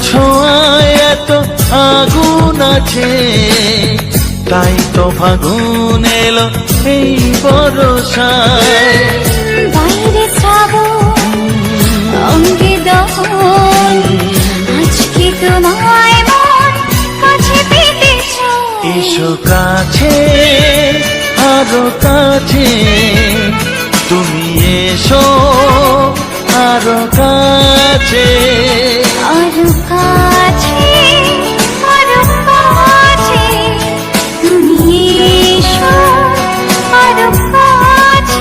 ছোঁয়ায় এত আগুন আছে, তাই তো ফাগুন এলো এই বরষায়। বাইরে শ্রাবণ অঙ্গে দহন, আজকে তোমায় মন কাছে পেতে চায়। এসো কাছে, আরো কাছে, তুমি এসো আরো কাছে। আরো কাছে, আরো কাছে, তুমি এসো আরো কাছে।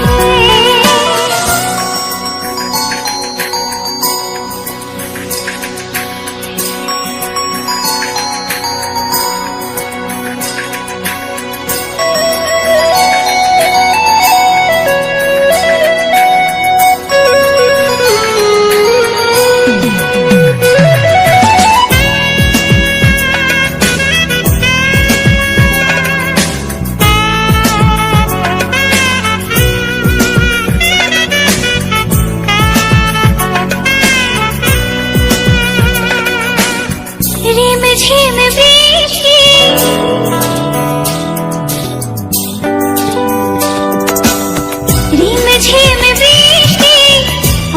ঝিম বৃষ্টি, ঝিম বৃষ্টি,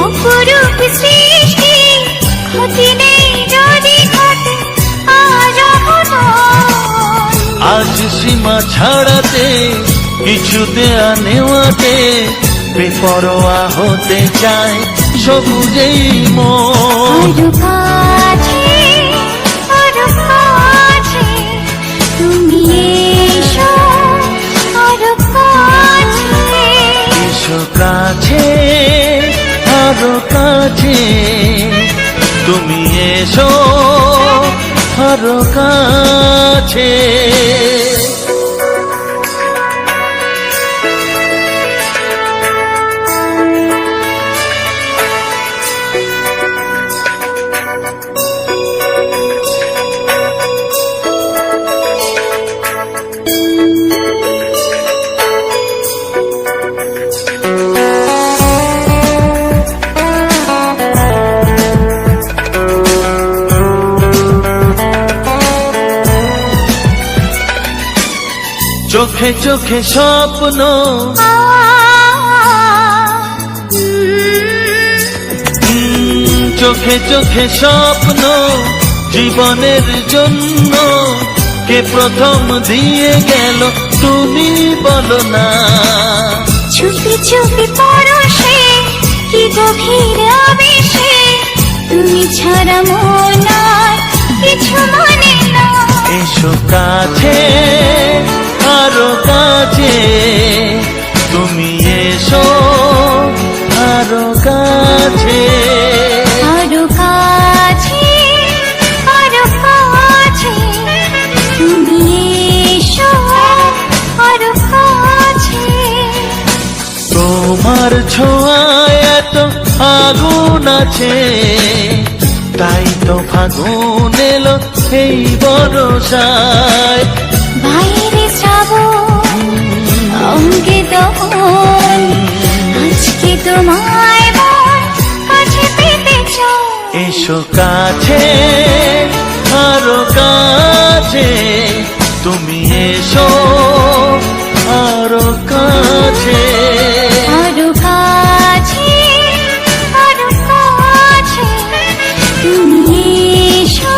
অপরূপ সৃষ্টি, ক্ষতি নেই যদি ঘটে আজ অঘটন। আজ সীমা ছাড়াতে, কিছু দেয়া নেওয়াতে, বেপরোয়া হতে চায় সবুজেই মন। আরো কাছে, আরো কাছে, তুমি এসো আরো কাছে। এসো কাছে, আরো কাছে, তুমি এসো আরো কাছে। চোখে চোখে স্বপ্ন, চোখে চোখে স্বপ্ন, জীবনের জন্য কে প্রথম দিয়ে গেল তুমি বলো না। চুপি চুপি পরশে, কি গভীর আবেশে, তুমি ছাড়া মন আর কিছু মানে না। এসো কাছে, আরো কাছে, তুমি এসো আরো কাছে। আরো কাছে, আরো কাছে, তুমি এসো আরো কাছে। তোমার ছোঁয়ায় এত আগুন আছে, তাই তো ফাগুন এলো এই বরষায়। বাইরে শ্রাবণ অঙ্গে দহন, আজকে তোমায় মন কাছে পেতে চায়। এসো কাছে, আরো কাছে, তুমি এসো আরো কাছে। আরো কাছে, আরো কাছে, তুমি এসো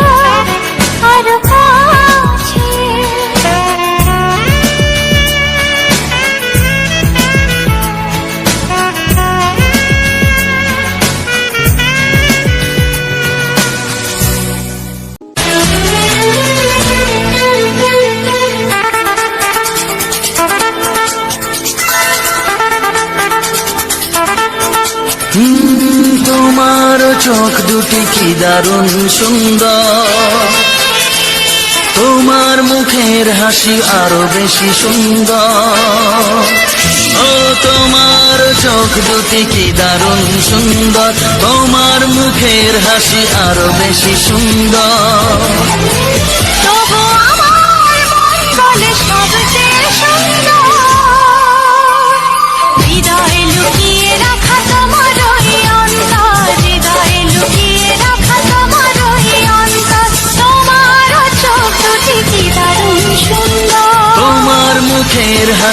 আরো কাছে। তোমার চোখ দুটি কি দারুণ সুন্দর, তোমার মুখের হাসি আরো বেশি সুন্দর। ও তোমার চোখ দুটি কি দারুণ সুন্দর, তোমার মুখের হাসি আরো বেশি সুন্দর। তবু আমার মন বলে সবচেয়ে সুন্দর, হৃদয়ে লুকিয়ে রাখা তোমার ওই অন্তর, হৃদয়ে লুকিয়ে রাখা তোমার ওই অন্তর।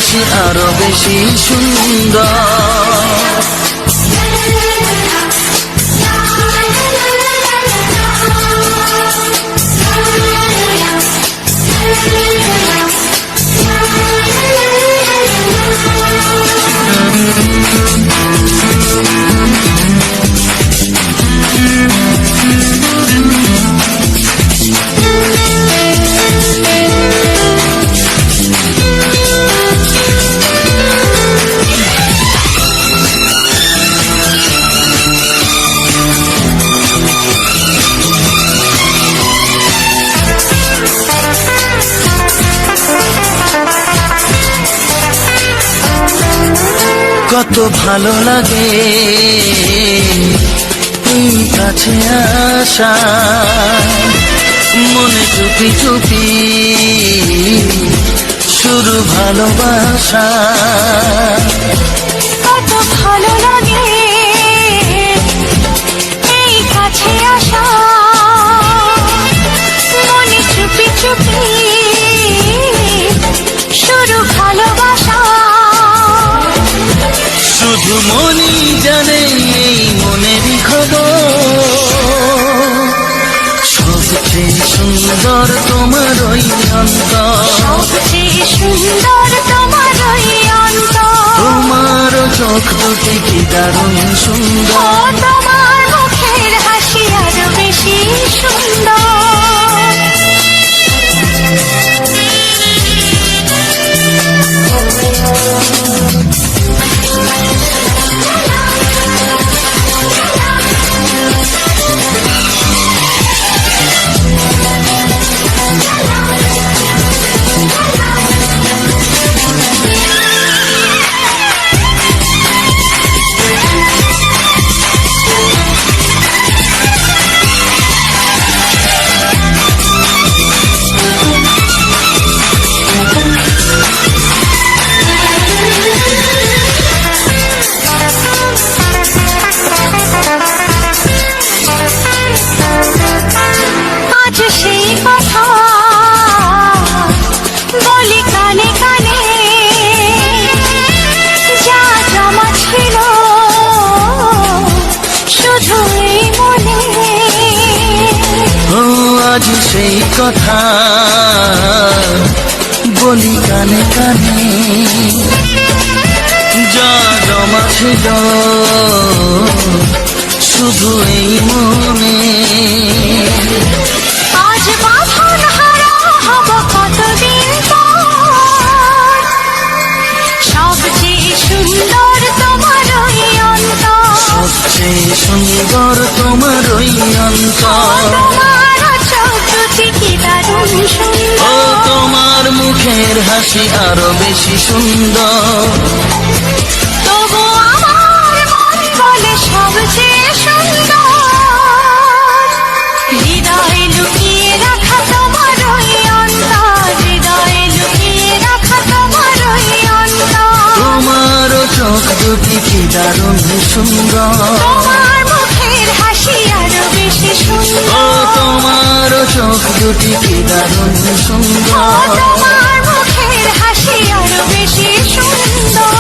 হাসি আরো বেশি সুন্দর। কত ভালো লাগে এই কাছে আসা, মনে চুপি চুপি শুরু ভালোবাসা। কত ভালো লাগে এই কাছে আসা, মনে চুপি চুপি শুরু ভালোবাসা। শুধু মনই জানে এই মনেরই খবর, সবচেয়ে সুন্দর তোমার ওই অন্তর, সবচেয়ে সুন্দর তোমার ওই অন্তর। তোমার চোখ দুটি কি দারুণ ও সুন্দর। তোমার মুখের হাসি আরো বেশি সুন্দর। আজ সেই কথা বলি কানে কানে, যা জমা ছিল শুধু এই মনে। ও আজ সেই কথা বলি কানে কানে, যা জমা ছিল শুধু এই মনে। আজ বাঁধন হারা হব কতদিন পর, সবচেয়ে সুন্দর তোমার ওই অন্তর। সবচেয়ে সুন্দর তোমার ওই অন্তর, তোমার চোখ দুটি কি দারুণ ও সুন্দর। তোমার মুখের হাসি আরো বেশি সুন্দর। তবু আমার মন বলে সবচেয়ে সুন্দর, হৃদয়ে লুকিয়ে রাখা তোমার ওই অন্তর, হৃদয়ে লুকিয়ে রাখা তোমার ওই অন্তর। তোমার চোখ দুটি কি দারুণ সুন্দর। তোমার মুখের হাসি আরো বেশি ও সুন্দর। তোমার চোখ দুটি কি দারুণ ও সুন্দর। তোমার মুখের হাসি আরো বেশি সুন্দর।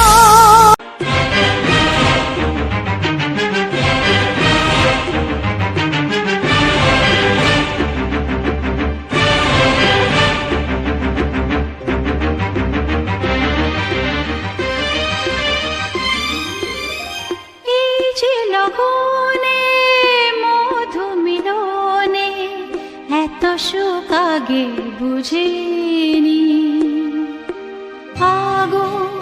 এই যে লগনে মধু মিলনে এত সুখ আগে বুঝিনি। আগুন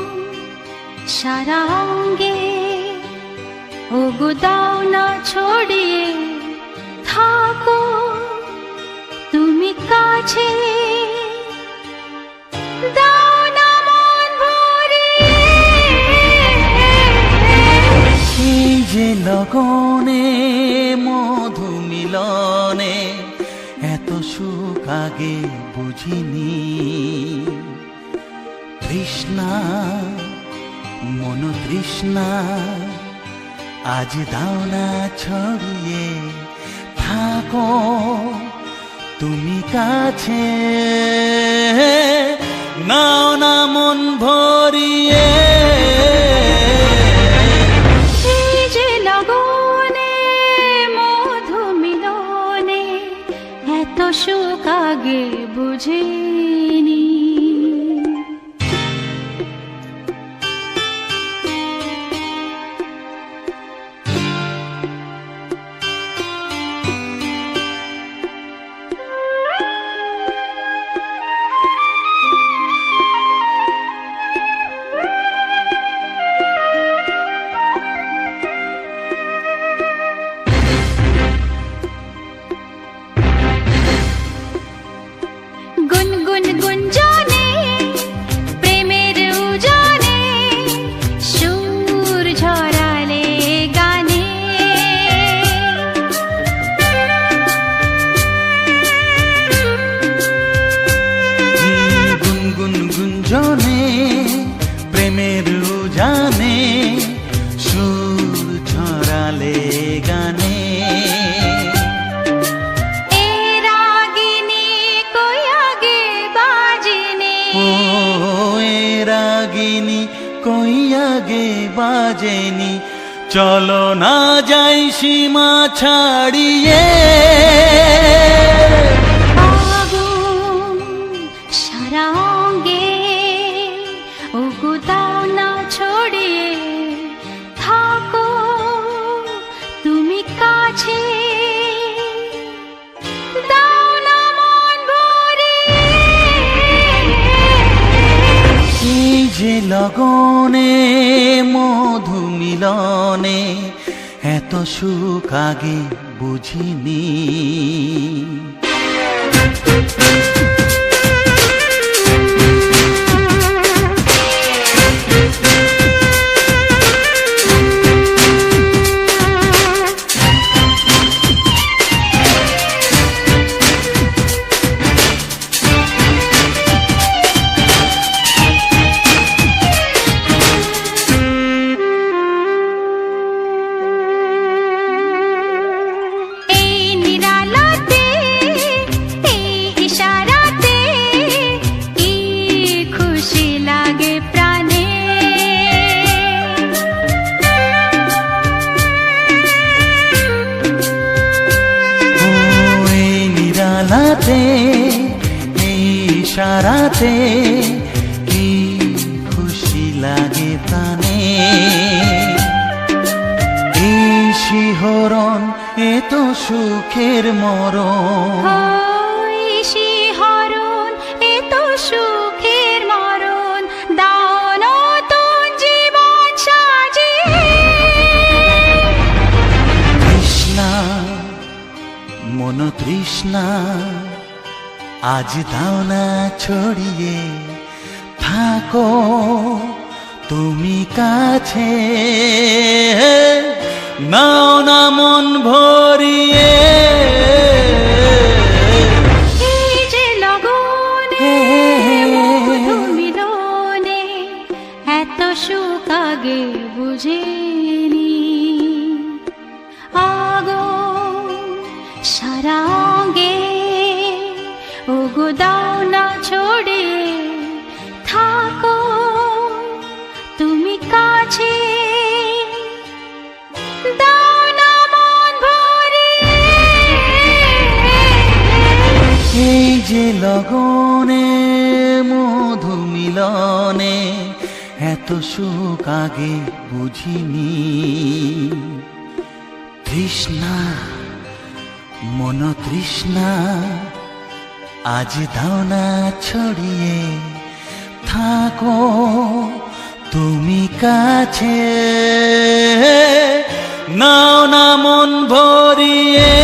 সারা অঙ্গে ওগো দাও না ছড়িয়ে থাকো তুমি কাছে, দাও না মন ভরিয়ে। এই যে লগনে মধু মিলনে এত সুখ আগে বুঝিনি। তৃষ্ণা মন তৃষ্ণা আজ দাও না ছড়িয়ে থাকো তুমি কাছে, নাও না মন ভরি ছড়িয়ে। এই যে লগনে মধু মিলনে এত সুখ আগে বুঝিনি। গুনগুন গুঞ্জনে প্রেমের উজানে সুর ঝরালে গানে। গুনগুন গুঞ্জনে প্রেমের উজানে সুর ছড়ালে গানে। এ রাগিনী কই আগে বাজেনি। ও এ রাগিনী কই আগে বাজেনি, চলো না যাই সীমা ছাড়িয়ে। আগুন সারা অঙ্গে ওগো দাও না ছড়িয়ে থাকো তুমি কাছে। দাও না মন ভরিয়ে। এই যে লগনে মধু মিলনে এত সুখ আগে বুঝিনি। এই নিরালাতে এই ইশারাতে কি খুশি লাগে প্রাণে। ও এই নিরালাতে এই ইশারাতে কি খুশি লাগে প্রাণে। এই শিহরণ এ তো সুখের মরণ। ওই শিহরণ এ তো সুখের মরণ। দাও নতুন জীবন সাজিয়ে। তৃষ্ণা মন তৃষ্ণা আজ দাও না ছড়িয়ে থাকো তুমি কাছে। নাও না মন ভরিয়ে। এই যে লগনে মধু মিলনে এত সুখ আগে বুঝিনি। আগুন সারা অঙ্গে ওগো দাও না ছড়িয়ে থাকো তুমি কাছে। দাও না মন ভরিয়ে। এই যে লগনে মধু মিলনে এত সুখ আগে বুঝিনি। তৃষ্ণা মন তৃষ্ণা আজ দাও না ছড়িয়ে থাকো তুমি কাছে। নাও না মন ভরিয়ে।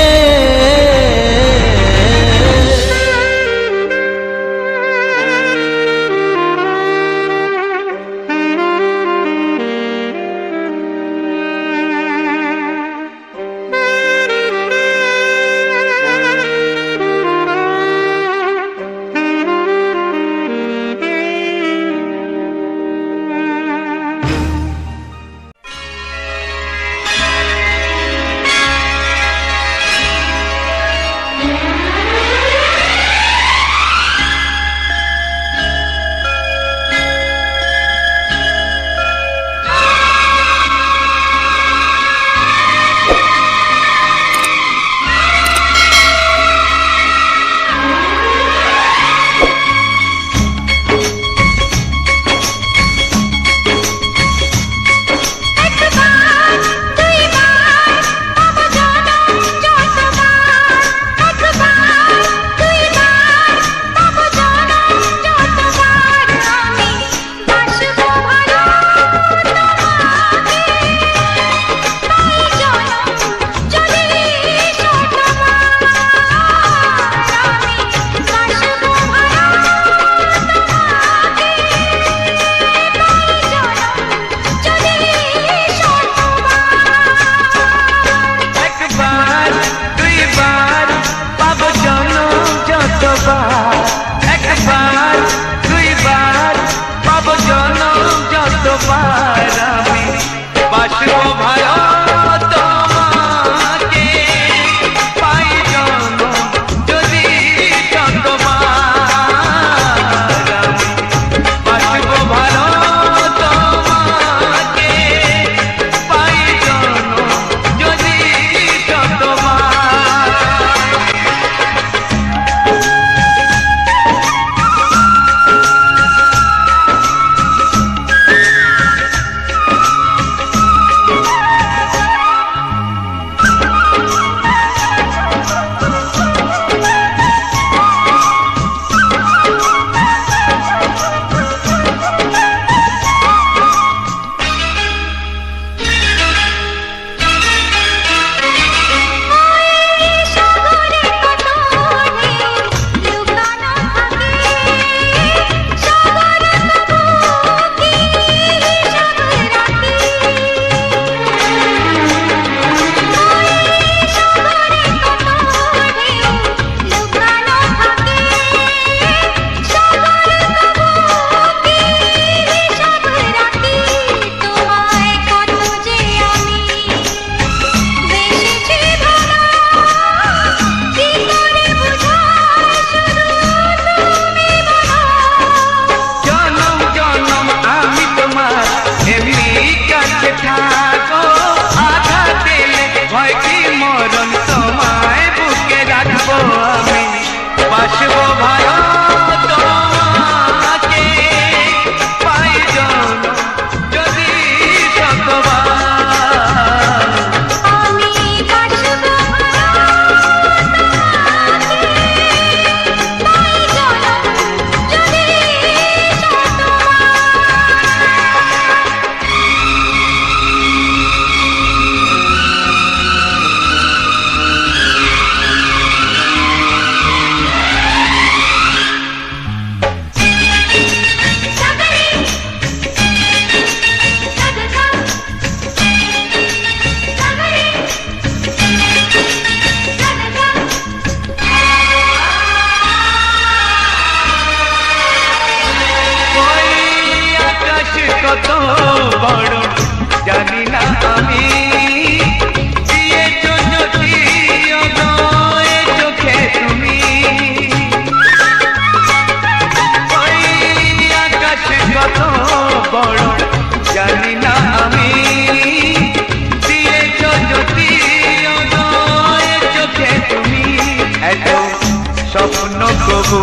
কবু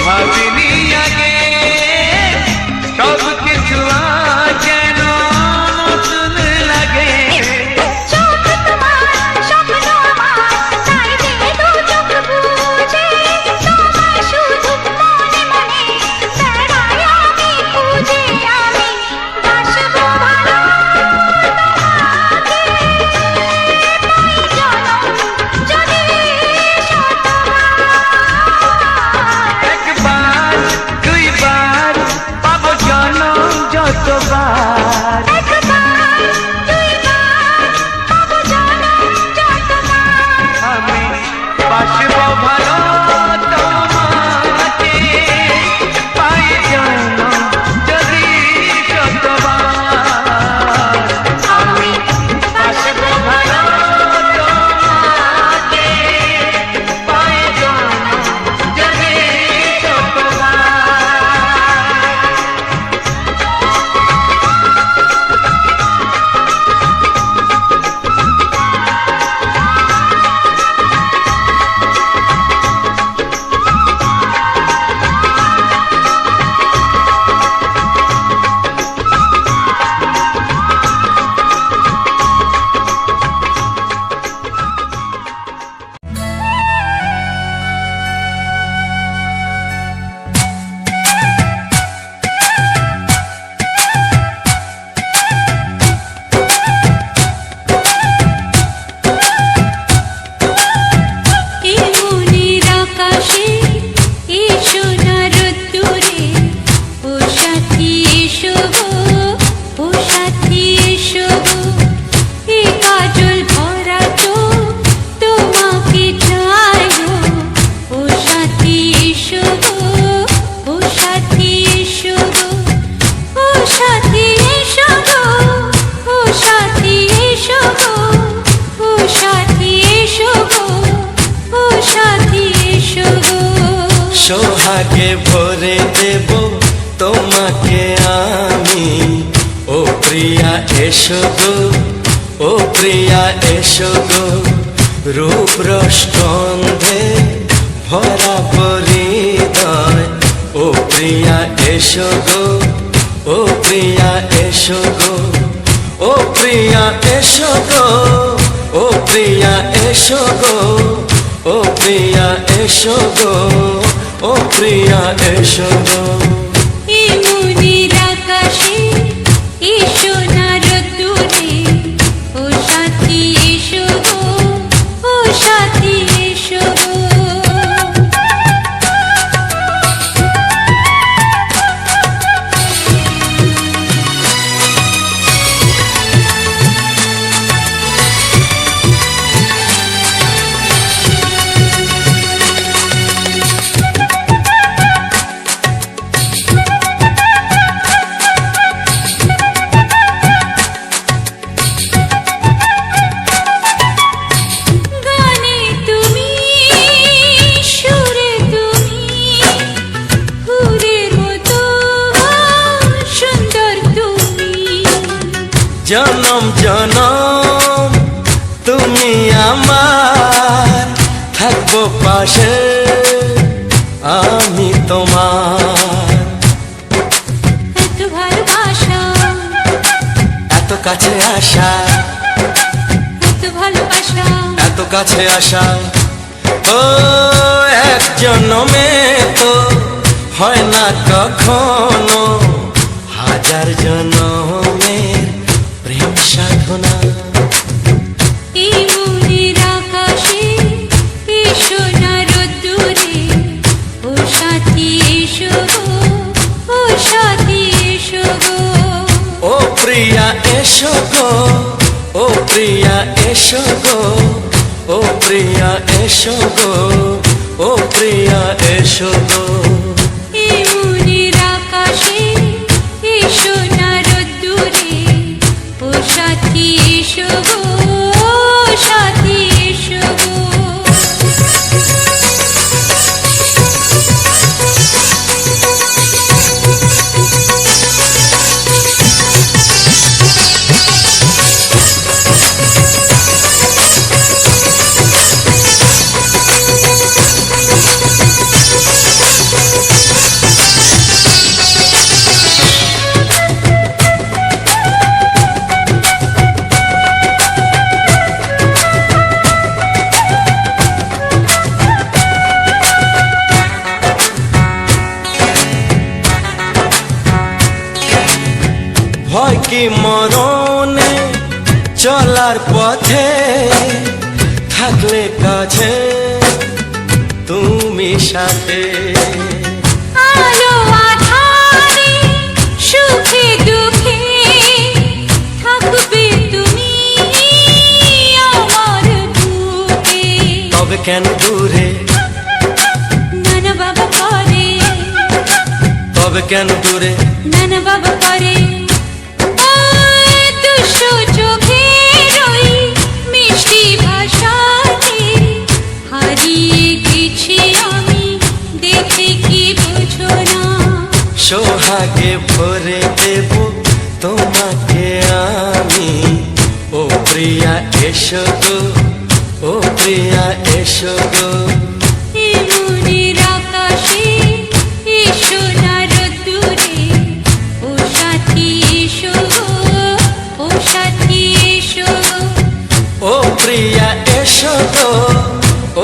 ভাবিনি আগে সব কিছু আজ যেন নতুন লাগে। চোখ তোমার স্বপ্ন আমার, তাই দিয়ে দু চোখ বুঝে তোমায় শুধু মনে মনে বেড়াই আমি খুঁজে। আমি বাসবো ভালো তোমাকে, পাই জনম যদি শতবার। একবার দুইবার পাবো জনম যতবার, একবার দুইবার পাবো জনম যতবার। আমি বাসবো ভালো তোমাকে, পাই জনম যদি শতবার। আমি বাসবো ভালো তোমাকে, পাই জনম যদি শতবার। এই মনের আকাশে এসো না রোদ্দুরে, ও সাথী এসো গো, ও সাথী এসো গো। এই কাজল ভরা চোখ তোমাকে চাই গো, ও সাথী এসো গো, ও সাথী এসো গো। ও সাথী এসো গো, ও সাথী এসো গো, ও সাথী এসো গো, ও সাথী এসো গো। সোহাগে ভরে দেব তোমাকে আমি, ও প্রিয়া এসো গো, ও প্রিয়া এসো গো। রূপ রসগন্ধে ভরা পরিদয়, ও প্রিয়া এসো গো, ও প্রিয়া এসো গো। ও প্রিয়া এসো গো, ও প্রিয়া এসো গো, ও প্রিয়া এসো গো, ও প্রিয়া এসো গো। এই মনের আকাশে এসো না রোদ্দুরে, ও সাথী এসো গো, ও সাথী এসো গো। গানে তুমি, সুরে তুমি, ফুলের মতো সুন্দর তুমি। জনম জনম তুমি আমার, থাকবো পাশে আমি তোমার। এত ভালোবাসা, এত কাছে আসা, এত ভালোবাসা, এত কাছে আসা, ও এক জন্মে তো হয় না কখনো, হাজার জন্মের প্রেম সাধনা। এই মনের আকাশে এসো না রোদ্দুরে, ও সাথী এসো গো, ও সাথী এসো গো। ও প্রিয়া এসো গো, ও প্রিয়া এসো গো, ও প্রিয়া এসো গো, ও প্রিয়া এসো গো। এই মনের আকাশে এসো না রোদ্দুরে, ও সাথী এসো গো, ও সাথী এসো গো। চলার পথে থাকলে কাছে তুমি সাথে। আলো আঁধারে সুখে দুঃখে থাকবে তুমি আমার বুকে। তবে কেন দূরে, নানা বাবা করে, তবে কেন দূরে, নানা বাবা করে। ওই দুষ্টু চোখের ওই মিষ্টি ভাষাতে হারিয়ে গেছি আমি, দেখে কি বুঝো না। সোহাগে ভরে দেব তোমাকে আমি, ও প্রিয়া এসো গো, ও প্রিয়া এসো গো। এ মনের আকাশে এসো না রোদ্দুরে, ও সাথী এসো গো, ও সাথী এসো গো। ও প্রিয়া এসো গো,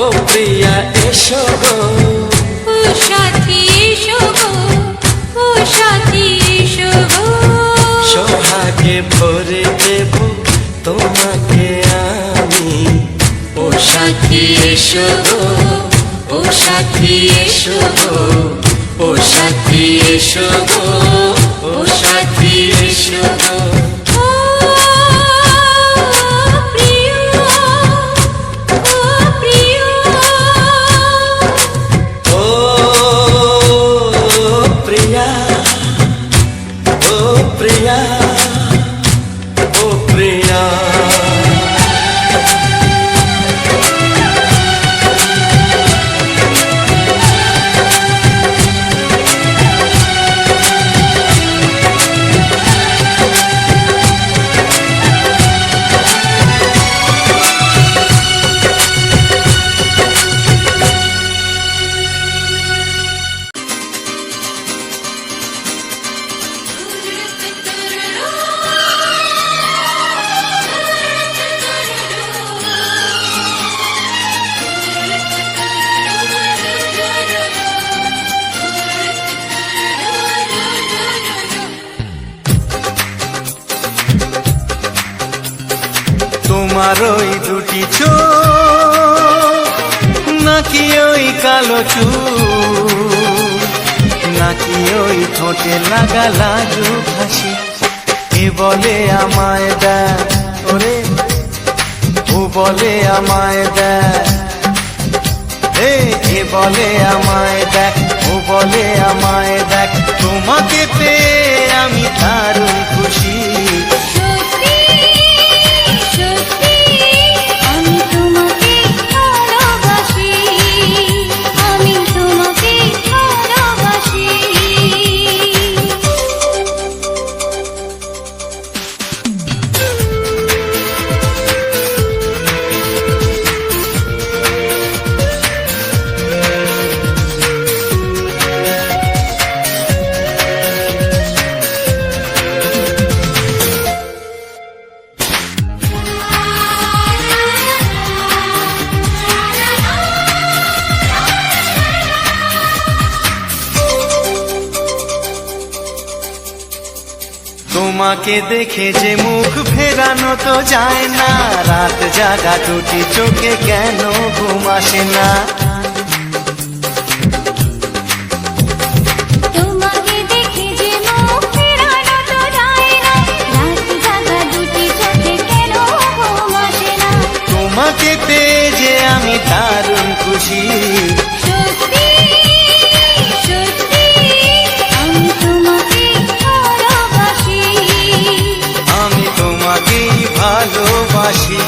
ও প্রিয়া এসো গো। ও সাথী এসো গো, ও সাথী এসো গো। সোহাগে ভরে দেব তোমাকে আমি, ও সাথী এসো গো, ও সাথী এসো গো, ও সাথী এসো গো, ও সাথী এসো গো। ও প্রিয়, ও প্রিয়, ও প্রিয়া, ও প্রিয়া, ও প্রিয়া। তোমার ওই দুটি চোখ, নাকি ওই কালো চুল, নাকি ওই ঠোঁটে লাগা লাজু হাসি, এ বলে আমায় দেয় ওরে, ও বলে আমায় দেয়, এ বলে আমায় দেখ, ও বলে আমায় দেখ, তোমাকে পেয়ে আমি দারুণ খুশি। সত্যি সত্যি আমি তোমাকে ভালোবাসি, আমি তোমাকে ভালোবাসি। তোমাকে দেখে যে মুখ ফেরানো তো যায় না, রাত জাগা দুটি চোখে কেন ঘুম আসে না। তোমাকে দেখে যে মুখ ফেরানো তো যায় না, রাত জাগা দুটি চোখে কেন ঘুম আসে না। তোমাকে পেয়ে যে আমি দারুণ খুশি। সত্যি সত্যি আমি তোমাকে ভালোবাসি, আমি তোমাকেই ভালোবাসি।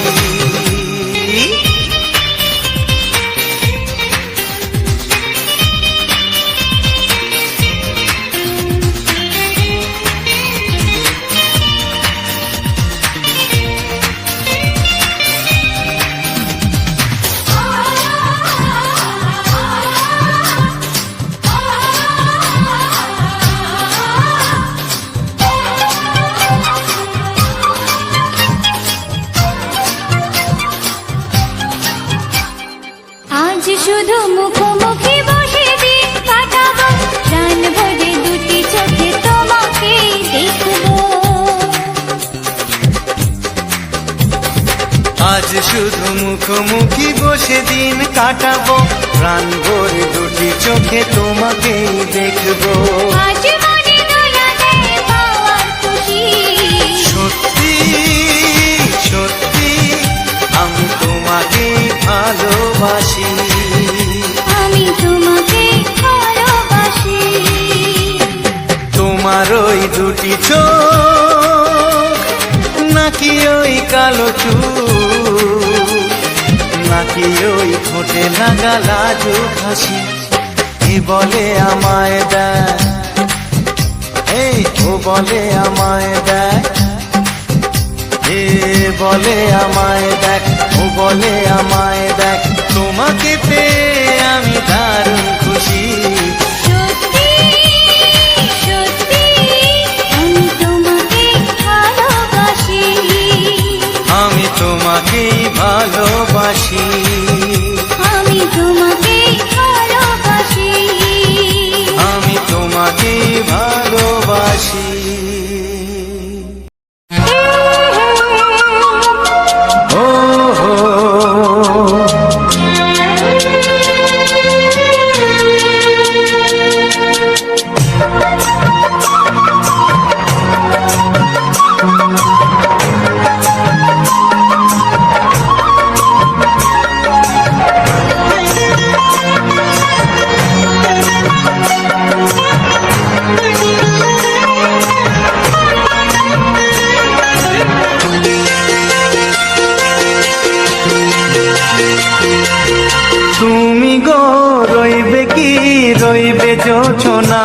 আজ শুধু মুখোমুখি বসে দিন কাটাবো, প্রাণ ভরে দুটি চোখে তোমাকে দেখবো। শুধু মুখোমুখি বসে দিন কাটাবো, প্রাণ ভরে দুটি চোখে তোমাকেই দেখবো। আজ মনে দোলা দেয় পাওয়ার খুশি, সত্যি সত্যি আমি তোমাকেই ভালোবাসি, আমি তোমাকে ভালোবাসি। তোমার ওই দুটি চোখ, নাকি ওই কালো চুল, নাকি ওই ঠোঁটে লাগা লাজুক হাসি, এ বলে আমায় দেয়, এই ও বলে আমায় দেয়, এ বলে আমায় দেখ, ও বলে আমায় দেখ, তোমাকে পেয়ে আমি দারুণ খুশি। সত্যি সত্যি আমি তোমাকে ভালোবাসি, আমি তোমাকেই ভালোবাসি, আমি তোমাকে ভালোবাসি। আমি তোমাকেই ভালোবাসি। ও হো তুমি গো রইবে কি রইবে জোছনা,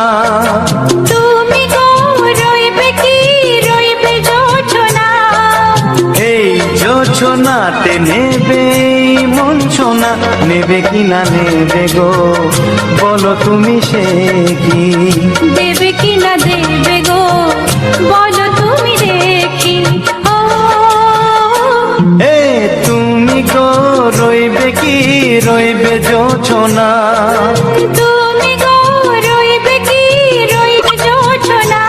তুমি গো রইবে কি রইবে জোছনা, এই জোছনাতে নেবে এই মন সোনা, নেবে কি না নেবে গো বলো তুমি সে কি, দেবে কি না দেবে গো বলো তুমি দেখি। ও এ তুমি গো রইবে কি রইবে জোছনা, তুমি গো রইবে কি রইবে জোছনা।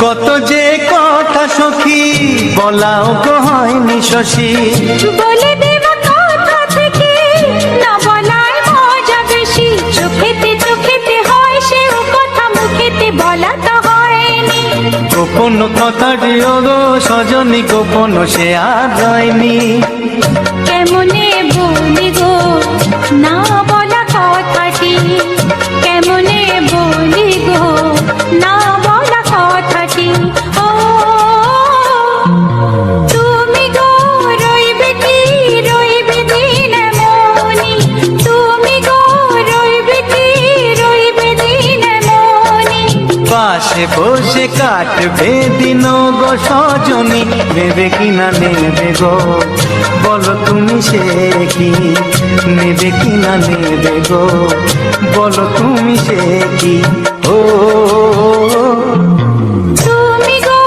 কত যে কথা সখী বলাও গো হয়নি শশী, বলে দেব কথা থেকে না বলায় মজা বেশি, চোখেতে চোখেতে হয় সেও কথা মুখেতে বলা তো হয়নি। গোপন কথা দিও গো সজনী, গোপন সে আর হয়নি, কেমনে বলি গো না বলা কথাটি, কেমনে বলি গো না বলা কথাটি। ও তুমি গো রইবে কি রইবে দিন মনি, তুমি গো রইবে কি রইবে দিন মনি, পাশে বসে কাটবে দিন গো সজনী, নেবে কি না নেবে গো বলো তুমি সে কি, নেবে কি না নেবে গো বলো তুমি সে কি। ও তুমি গো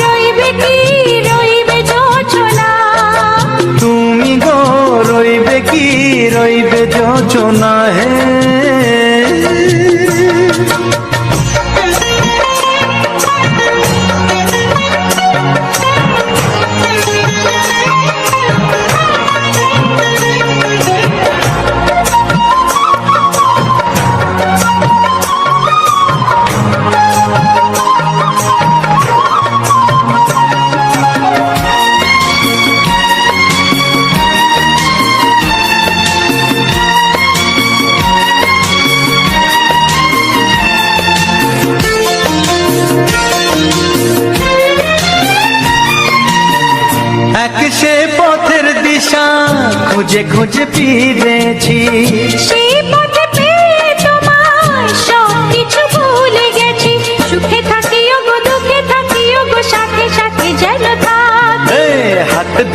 রইবে কি রইবে জোছনা, তুমি গো রইবে কি রইবে জোছনা, হে সে পথের দিশা খুঁজে খুঁজে ফিরেছি, সেই পথে পেয়ে তোমায় সব কিছু ভুলে গেছি, সুখে থাকিও গো দুঃখে থাকিও গো সাথে সাথে যেন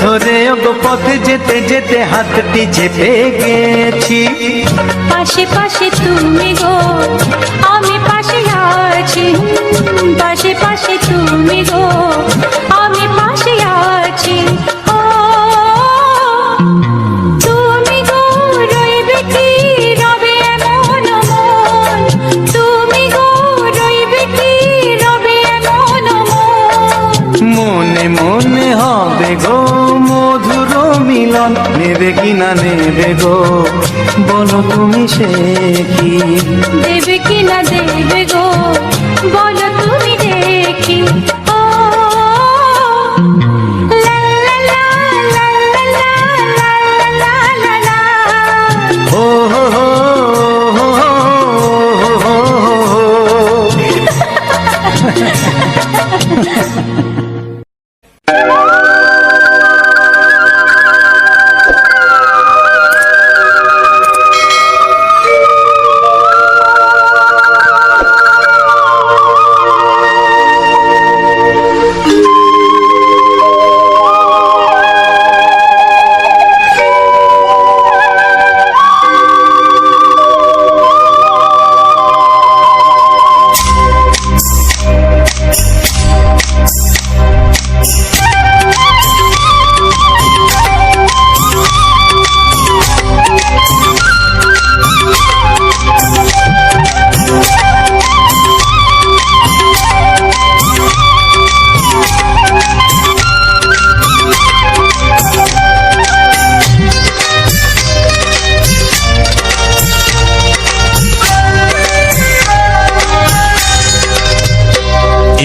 ধরে ওগো পথে যেতে যেতে হাতটি চেপে গেছি। পাশে পাশে তুমি গো আমি পাশে আছি, পাশে পাশে তুমি গো আমি পাশে আছি। ও তুমি গো রইবে কি রবে এমন মন, তুমি গো রইবে কি রবে এমন মন। মনে মনে হবে গো মধুর মিলন, নেবে কি না নেবে গো বলো তুমি সে কি। দেবে কি না দেবে গো বলো তুমি দেখি। ও লা লা লা লা লা লা লা লা লা। ও হো হো হো হো হো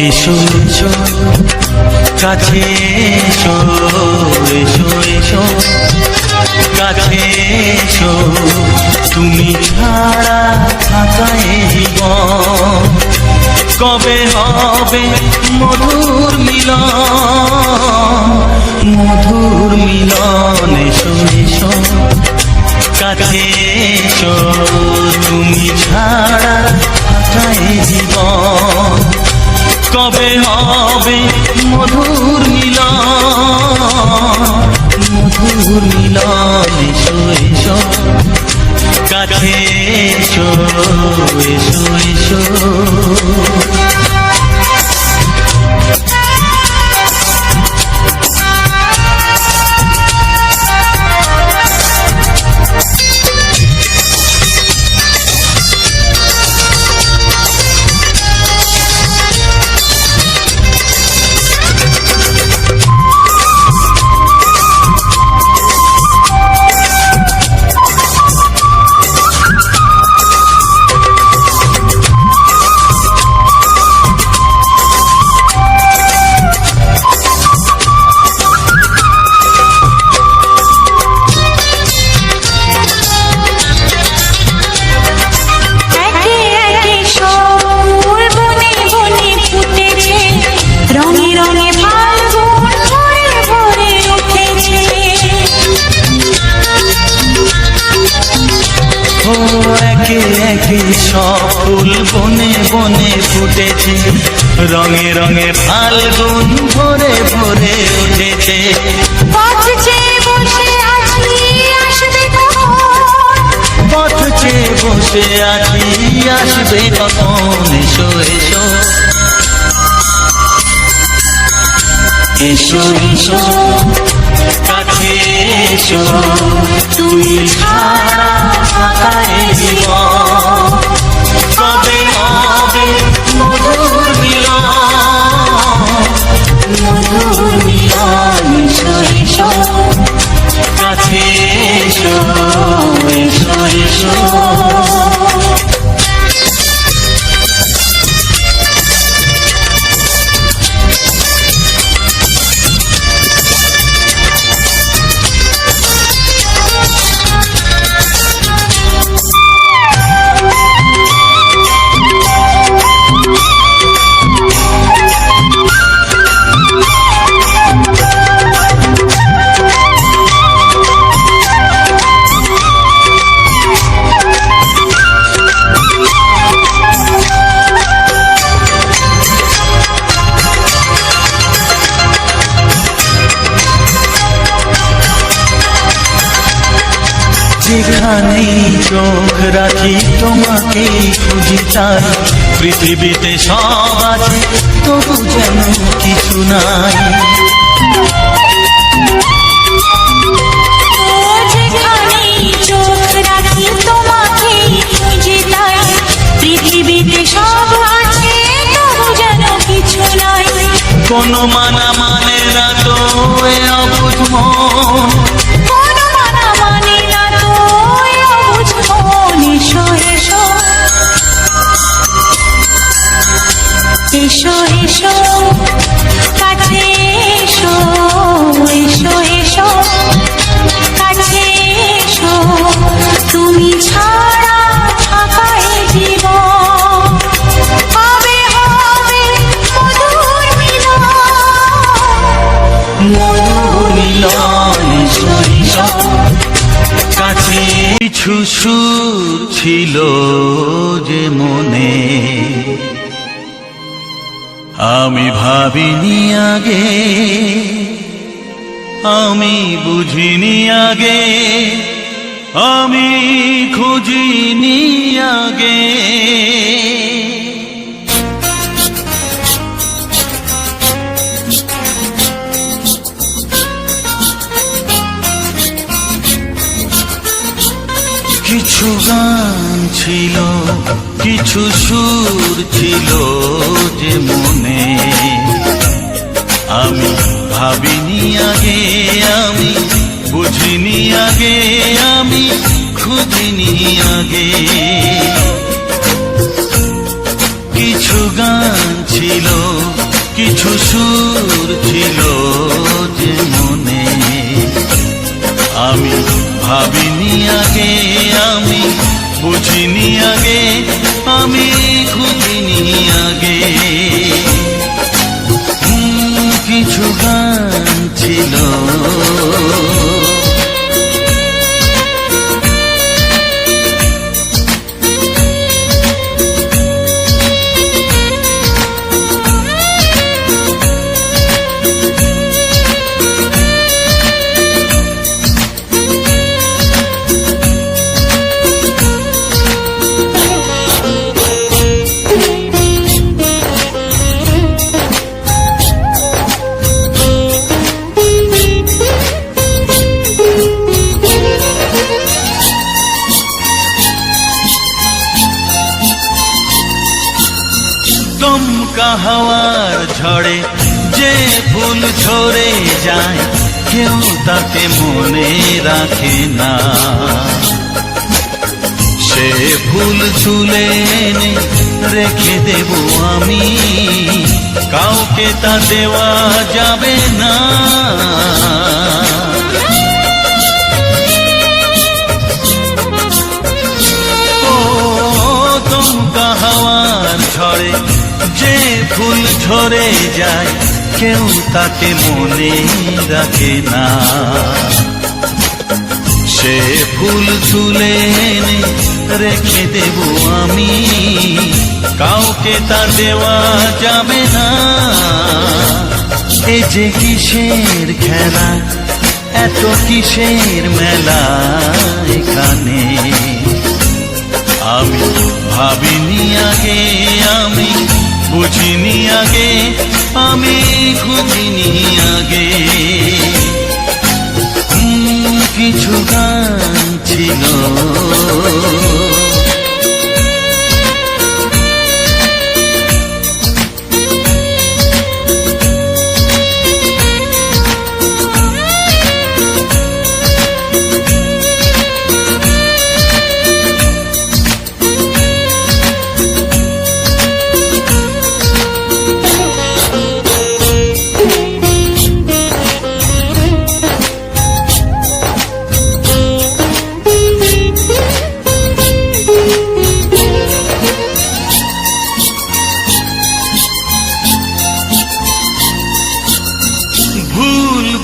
এসো এসো কাছে এসো, এসো এসো কাছে এসো, তুমি ছাড়া থাকা এই জীবন কবে হবে মধুর মিলন, মধুর মিলন। এসো এসো কাছে এসো, তুমি ছাড়া থাকা এই জীবন কবে হবে মধুর মিলন, মধুর মিলন। এসো এসো কাছে এসো, এসো এসো। সব ফুল বনে বনে ফুটেছে, রঙে রঙে ফাল্গুন ভরে ভরে উঠেছে। পথ চেয়ে বসে আছি আসবে কখন, পথ চেয়ে বসে আছি আসবে কখন। এসো এসো এসো এসো কাছে এসো, তুমি ছাড়া থাকা এই জীবন কবে হবে মধুর মিলন, মধুর মিলন। এসো এসো কাছে এসো, এসো এসো। যেখানেই চোখ রাখি তোমাকেই খুঁজি তাই, পৃথিবীতে সব আছে তবু যেন কিছু নাই। যেখানেই চোখ রাখি তোমাকেই খুঁজি তাই, পৃথিবীতে সব আছে তবু যেন কিছু নাই। কোনো মানা মানে না তো এ অবুঝ মন, কোনো মানা মানে না তো এ অবুঝ মন। এসো এসো এসো এসো কাছে এসো, এসো এসো কাছে এসো, তুমি ছাড়া থাকা এ জীবন হবে হবে মধুর মিলন। মধুর মিলন। এসো এসো কাছে। কিছু সুর ছিল যে মনে, আমি ভাবিনি আগে, আমি বুঝিনি আগে, আমি খুঁজিনি আগে। কিছু গান ছিল, কিছু সুর ছিল যে মনে, আমি ভাবিনি আগে, আমি বুঝিনি আগে, আমি খুঁজিনি আগে। কিছু গান ছিল, কিছু সুর ছিল যে মনে, আমি ভাবিনি আগে, আমি বুঝিনি আগে, আমি খুঁজিনি আগে। কিছু গান ছিল। দমকা হাওয়ার ঝড়ে যে ফুল ঝরে যায়, কেউ তাকে মনে রাখে না। সে ফুল তুলে এনে রেখে দেব আমি, কাউকে তা দেওয়া যাবে না। ও দমকা হাওয়ার ঝড়ে যে ফুল ঝরে যায়, কেউ তাকে মনে রাখে না। সে ফুল তুলে এনে রেখে দেব আমি, কাউকে তা দেওয়া যাবে না। এ যে কিসের খেলা, এত কিসের মেলা এখানে, আমি ভাবিনি আগে, আমি বুঝিনি আগে, আমি খুঁজিনি আগে। কিছু গান ছিল।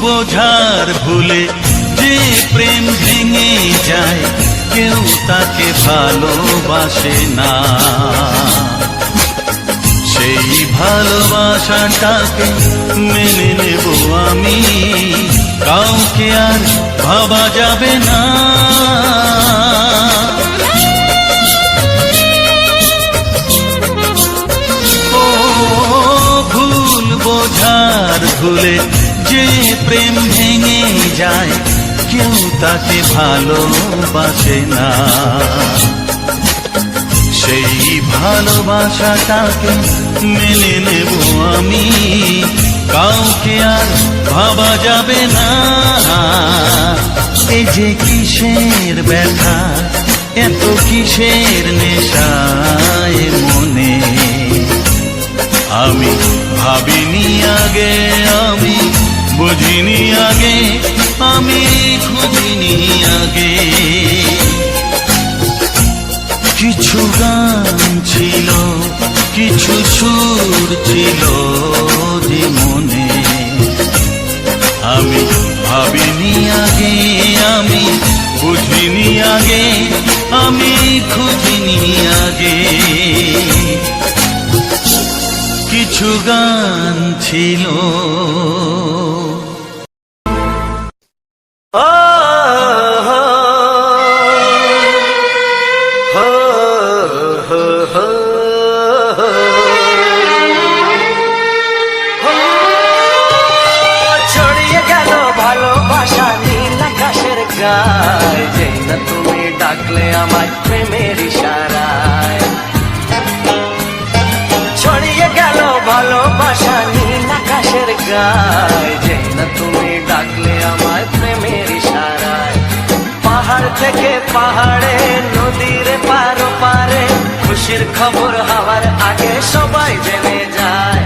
বোঝার ভুলে যে প্রেম ভেঙে যায়, কেউ তাকে ভালোবাসে না। সেই ভালোবাসাটাকে মেনে নেব আমি, কাউকে আর ভাবা যাবে না। যে প্রেম ভেঙে যায় কেউ তাকে ভালোবাসে না, সেই ভালোবাসাটাকে মেনে নেব আমি, কাউকে আর ভাবা যাবে না। এই যে কিসের ব্যথা, এত কিসের নেশায় মনে, আমি ভাবিনি আগে, আমি বুঝিনি আগে, আমি খুঁজিনি আগে। কিছু গান ছিল, কিছু সুর ছিল যে মনে, আমি ভাবিনি আগে, আমি বুঝিনি আগে, আমি খুঁজিনি আগে। কিছু গান ছিল। ছড়িয়ে গেল ভালোবাসা নীল আকাশের গায়, যেই না তুমি ডাকলে আমায় প্রেমের ইশারায়। ছড়িয়ে গেল ভালোবাসা নীল আকাশের গায়, যেই না তুমি ডাকলে আমায় প্রেমের ইশারায়। পাহাড় থেকে পাহাড়ে, নদীর পার পারে, খুশির খবর হওয়ার আগে সবাই জেনে যায়।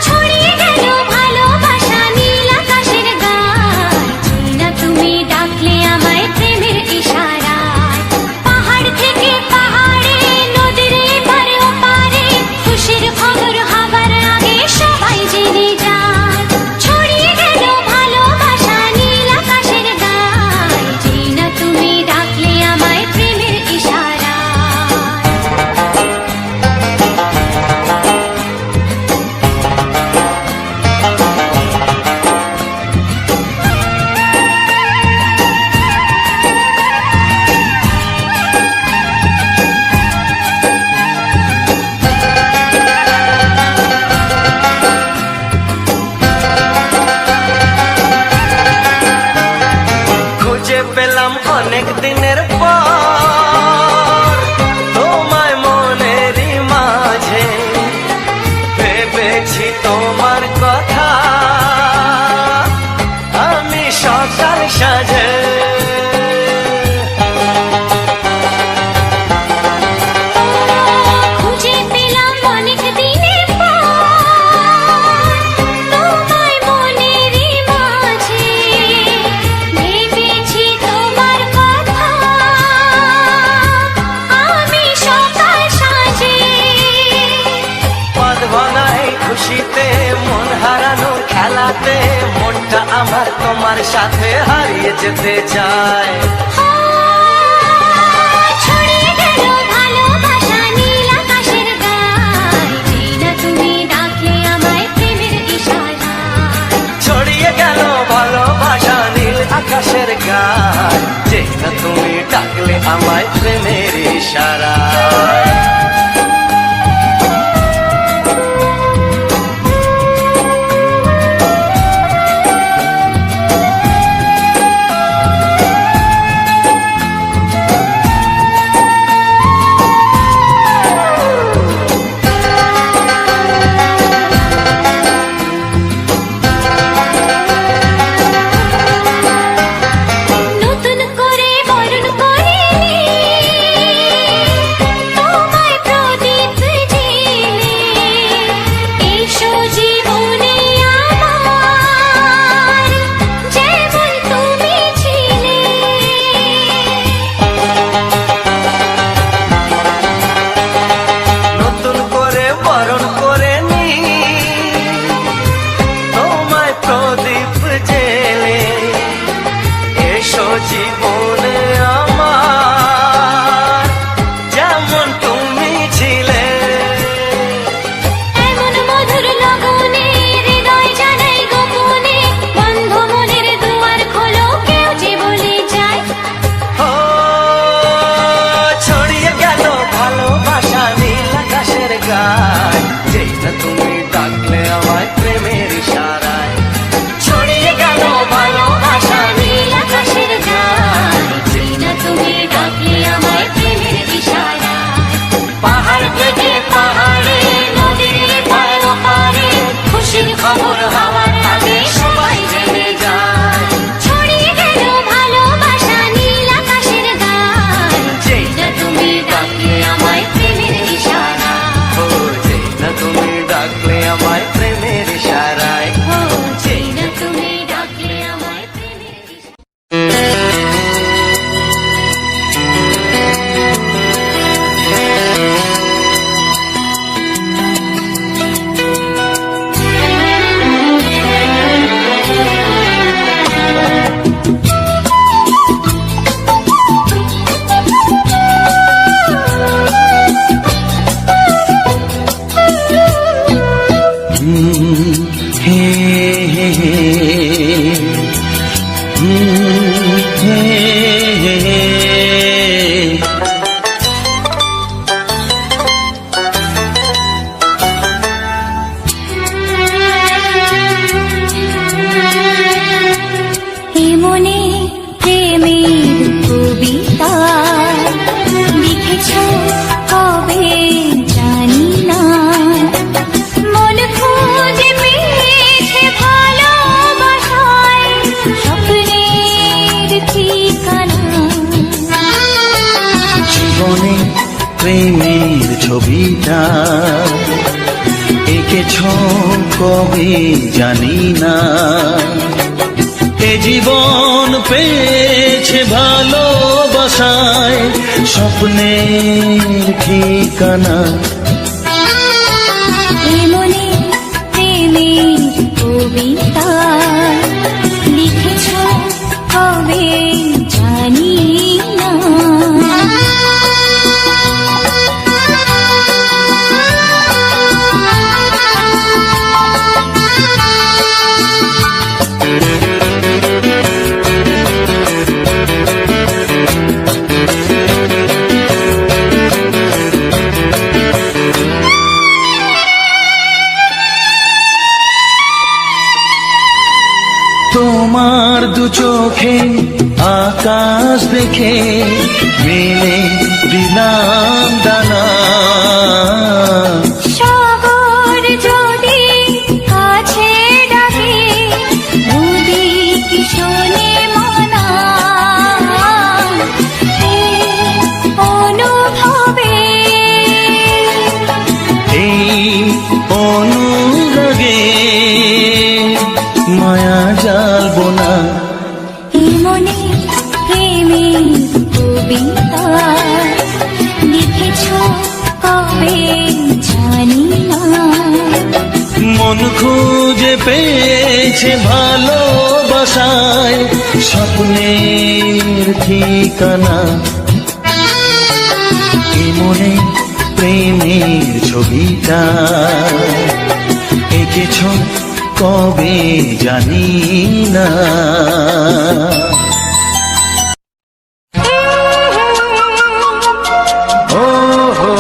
ছড়িয়ে গেল ভালোবাসা নীল আকাশের গায়, যেই না তুমি ডাকলে আমায় প্রেমের ইশারায়। পাহাড় থেকে পাহাড়ে, নদীর এপারে ওপারে, খুশির খবর হবার আগে সবাই জেনে যায়। ছড়িয়ে গেল ভালোবাসা নীল আকাশের গায়, যেই না তুমি ডাকলে আমায় প্রেমের ইশারায়। খুঁজে পেলাম অনেক দিনের পর তোমায় মনেরই মাঝে, ভেবেছি তোমার কথা আমি সকাল সাজে। খুঁজে পেলাম অনেক দিনের পর তোমায় মনেরই মাঝে, ভেবেছি তোমার কথা আমি সকাল সাজে। পদ ভাঙাই খুশিতে, মন হারানোর খেলাতে, মনটা আমার তোমার সাথে হারিয়ে যেতে চায়। ছড়িয়ে গেল ভালোবাসা নীল আকাশের গায়, যেই না তুমি ডাকলে আমায় প্রেমের ইশারায়। ছড়িয়ে গেল ভালোবাসা নীল আকাশের গায়, যেই না তুমি ডাকলে আমায় প্রেমের ইশারায়। নতুন করে বরণ করিনি আমায় প্রেমের ইশারায় ও চাই না তুমি ডাকলে আমায় প্রেমের ইশারায়। হে হে হে হে হে এ মনে প্রেমের কবিতা লিখেছ কবে জানি না, মন খুঁজে পেয়েছে ভালোবাসায় স্বপ্নের ঠিকানা। জীবনে প্রেমের ছবিটা এঁকেছ কবে জানি না, এ জীবন পেয়েছে ভালোবাসায় স্বপ্নের ঠিকানা। এ মনে প্রেমের কবিতা লিখেছ কবে জানি না। তোমার দু চোখে আকাশ দেখে মেলে দিলাম দানা, সাগর যদি কাছে ডাকে নদী কি শোনে মানা। এই অনুভবে এই অনুরাগে মায়া জ্বালবো না। এ মনে প্রেমের কবিতা লিখেছ কবে জানি না, মন খুঁজে পেয়েছে ভালোবাসায় স্বপ্নের ঠিকানা। এ মনে প্রেমের ছবিটা এঁকেছ কবে জানি না। ও হো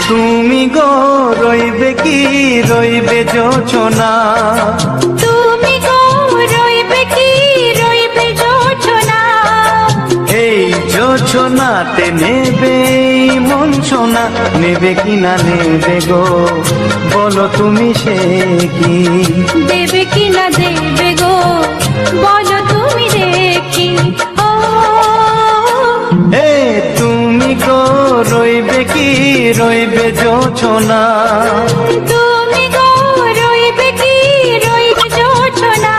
তুমি গো রইবে কি রইবে যোচনা, তুমি গো রইবে কি রইবে যোচনা। এই যোচনাতে নেবে এই মন সোনা, নেবে কি না নেবে গো বলো তুমি সে কি। দেবে কি না দেবে গো বলো তুমি দেখি। ও এ তুমি গো রইবে কি রইবে যোচনা, তুমি গো রইবে কি রইবে যোচনা।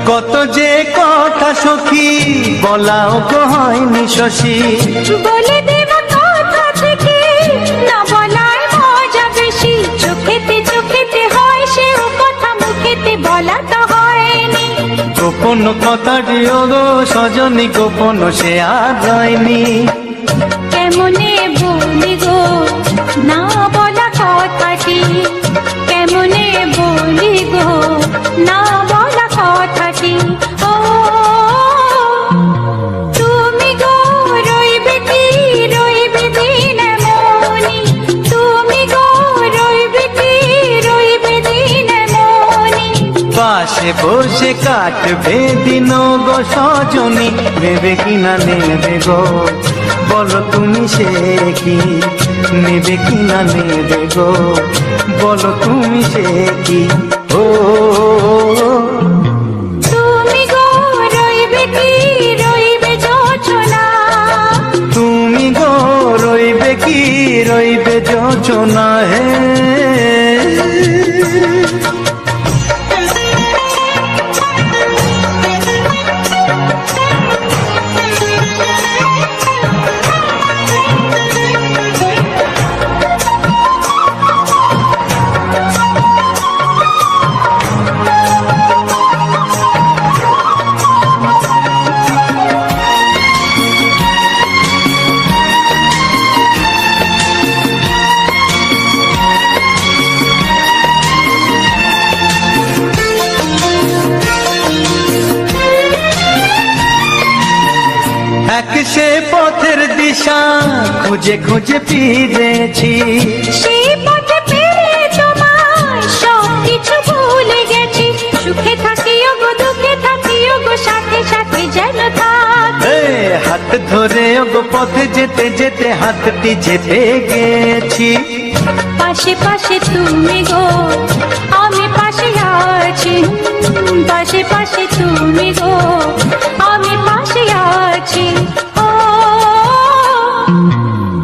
কত যে কথা সখী বলাও তো হয়নি শশী, বলে দেব কোন কথাটি ওগো সজনী গোপন সে আর রয়নি। কেমনে বলি গো না বলা কথাটি, কেমনে বলি গো না বলা কথাটি। ও তুমি গো রইবে কি রইবে দিন মনি, তুমি গো রইবে কি রইবে দিন মনি। পাশে বসে কাটবে দিন গো সজনী, নেবে কিনা নেবে গো বলো তুমি সে কি, নেবে কিনা নেবে গো বলো তুমি সে কি। ও তুমি গো রইবে কি রইবে যোচনা, তুমি গো রইবে কি রইবে যোচনা হে। এক সে পথের দিশা খুঁজে খুঁজে ফিরেছি, সেই পথে পেলে তোমায় সব কিছু ভুলে গেছি। সুখে থাকিও গো দুঃখে থাকিও গো সাথে সাথে যেন থাক। এ হাত ধরে ওগো পথে যেতে যেতে হাতটি যেতে গেছি। পাশে পাশে তুমি গো আমি পাশে আছি, পাশে পাশে তুমি গো আমি পাশে আছি। ও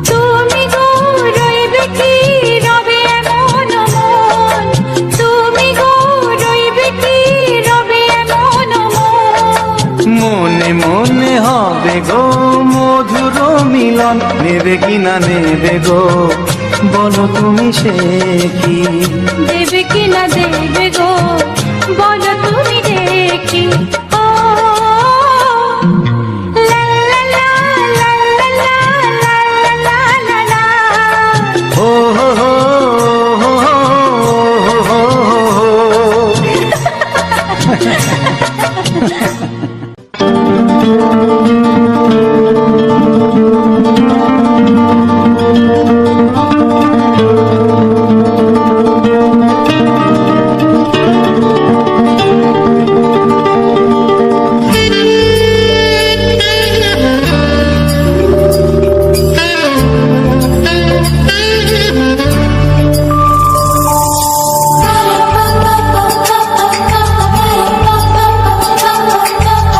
তুমি গো রইবে কি রবে এমন মন, তুমি গো রইবে কি রবে এমন মন। মনে মনে হবে গো মধুর মিলন, নেবে কিনা নেবে গো বলো তুমি সে কি, দেবে কি না দেবে গো বলো তুমি দেখি। ও লা লা লা লা লা লা লা লা লা লা। ও হো হো হো হো হো হো।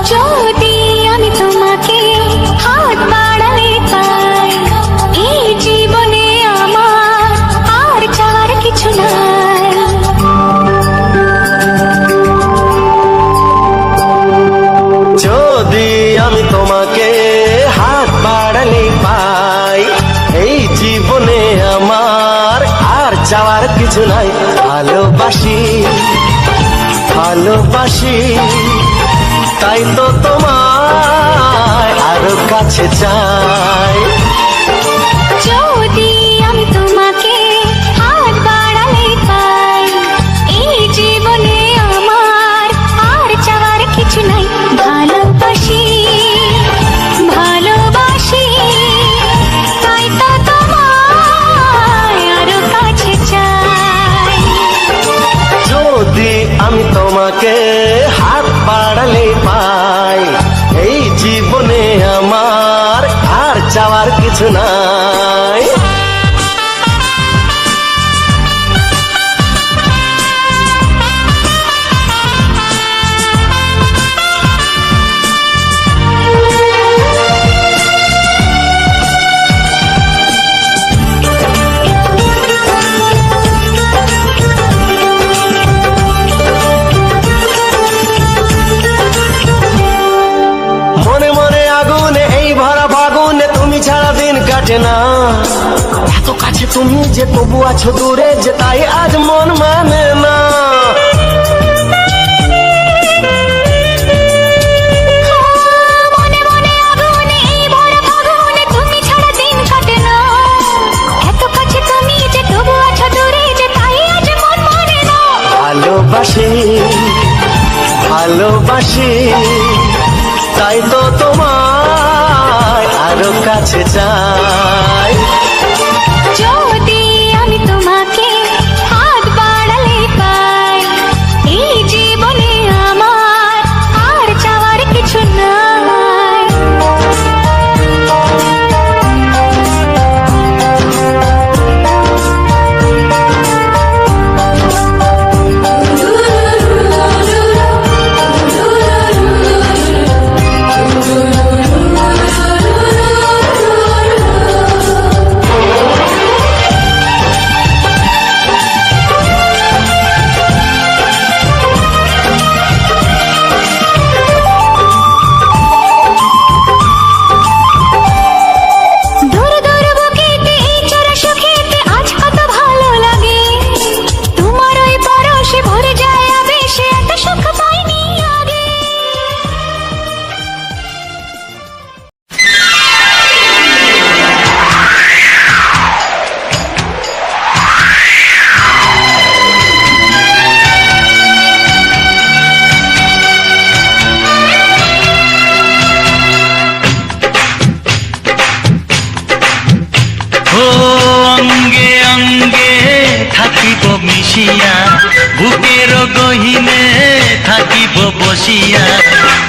যদি আমি তোমাকে হাত বাড়ালে পাই, এই জীবনে আমার আর চাওয়ার কিছু নাই। যদি আমি তোমাকে হাত বাড়ালে পাই, এই জীবনে আমার আর চাওয়ার কিছু নাই। ভালোবাসি ভালোবাসি তাই তো তোমায় আরো কাছে চাই। যদি আমি তোমাকে হাত বাড়ালে পাই, এই জীবনে আমার আর চাওয়ার কিছু নাই। ভালোবাসি ভালোবাসি তাই তো তোমায় আরো কাছে চাই। যদি আমি তোমাকে হাত বাড়ালে পাই, এই জীবনে আমার আর চাওয়ার কিছু নাই। মনে মনে আগুনে এই ভরা ফাগুনে তুমি ছাড়া দিন কাটে না। এত কাছে তুমি যে তবু আছো দূরে, যে তাই আজ মন মানে না। ভালোবাসি, তাই তো তোমায় আরো কাছে চাই। যদি আমি তোমাকে হাত বাড়ালে পাই, এই জীবনে আমার আর চাওয়ার কিছু নাই। দূর দূর বুকেতে এই চোরা সুখেতে আজ কত ভালো লাগে, তোমার ওই পরশে ভরে যায় আবেশে, এত সুখ পাইনি আগে। ও অঙ্গে অঙ্গে থাকিব মিশিয়া, বুকের গহিনে থাকিব বসিয়া,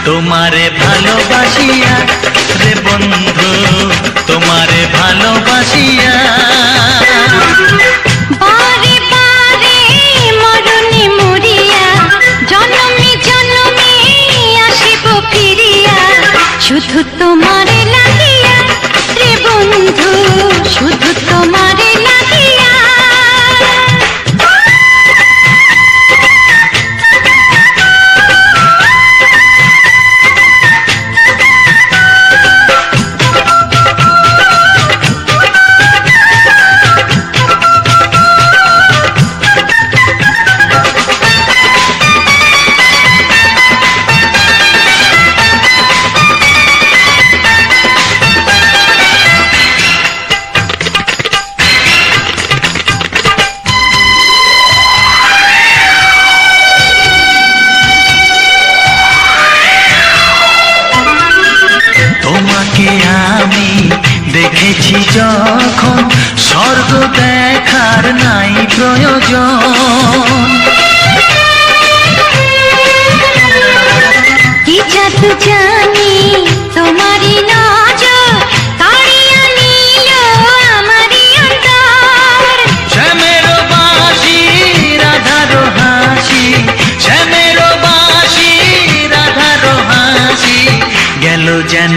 তোমারে ভালোবাসিয়া রে বন্ধু, তোমারে ভালোবাসিয়া। বারে বারে মরণে মরিয়া, জনমে জনমে আসিব ফিরিয়া, শুধু তোমারে লাগিয়া রে বন্ধু, শুধু তোমারে লাগিয়া। তোমাকে আমি দেখেছি যখন, স্বর্গ দেখার নাই প্রয়োজন। কি জাদু জানি তোমারই নজর, কাড়িয়া নিল আমারই অন্তর। শ্যামের বাঁশি রাধার হাসি, শ্যামের বাঁশি রাধার হাসি, গেল যেন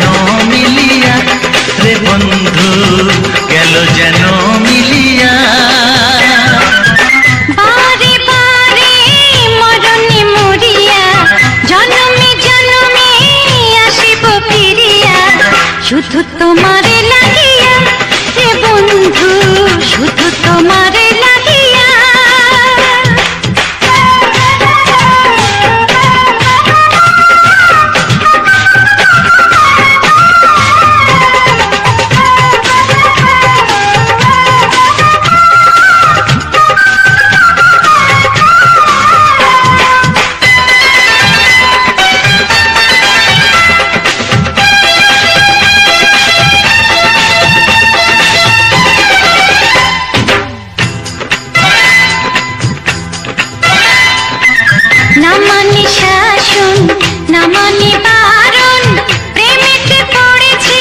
মিলিয়া রে বন্ধু, গেল যেন মিলিয়া। বারে বারে মরণে মরিয়া, জনমে জনমে আসিব ফিরিয়া, শুধু তোমারে লাগিয়া রে বন্ধু, শুধু তোমারে লাগিয়া। না মানে শাসন, না মানে বারণ, প্রেমেতে পড়েছে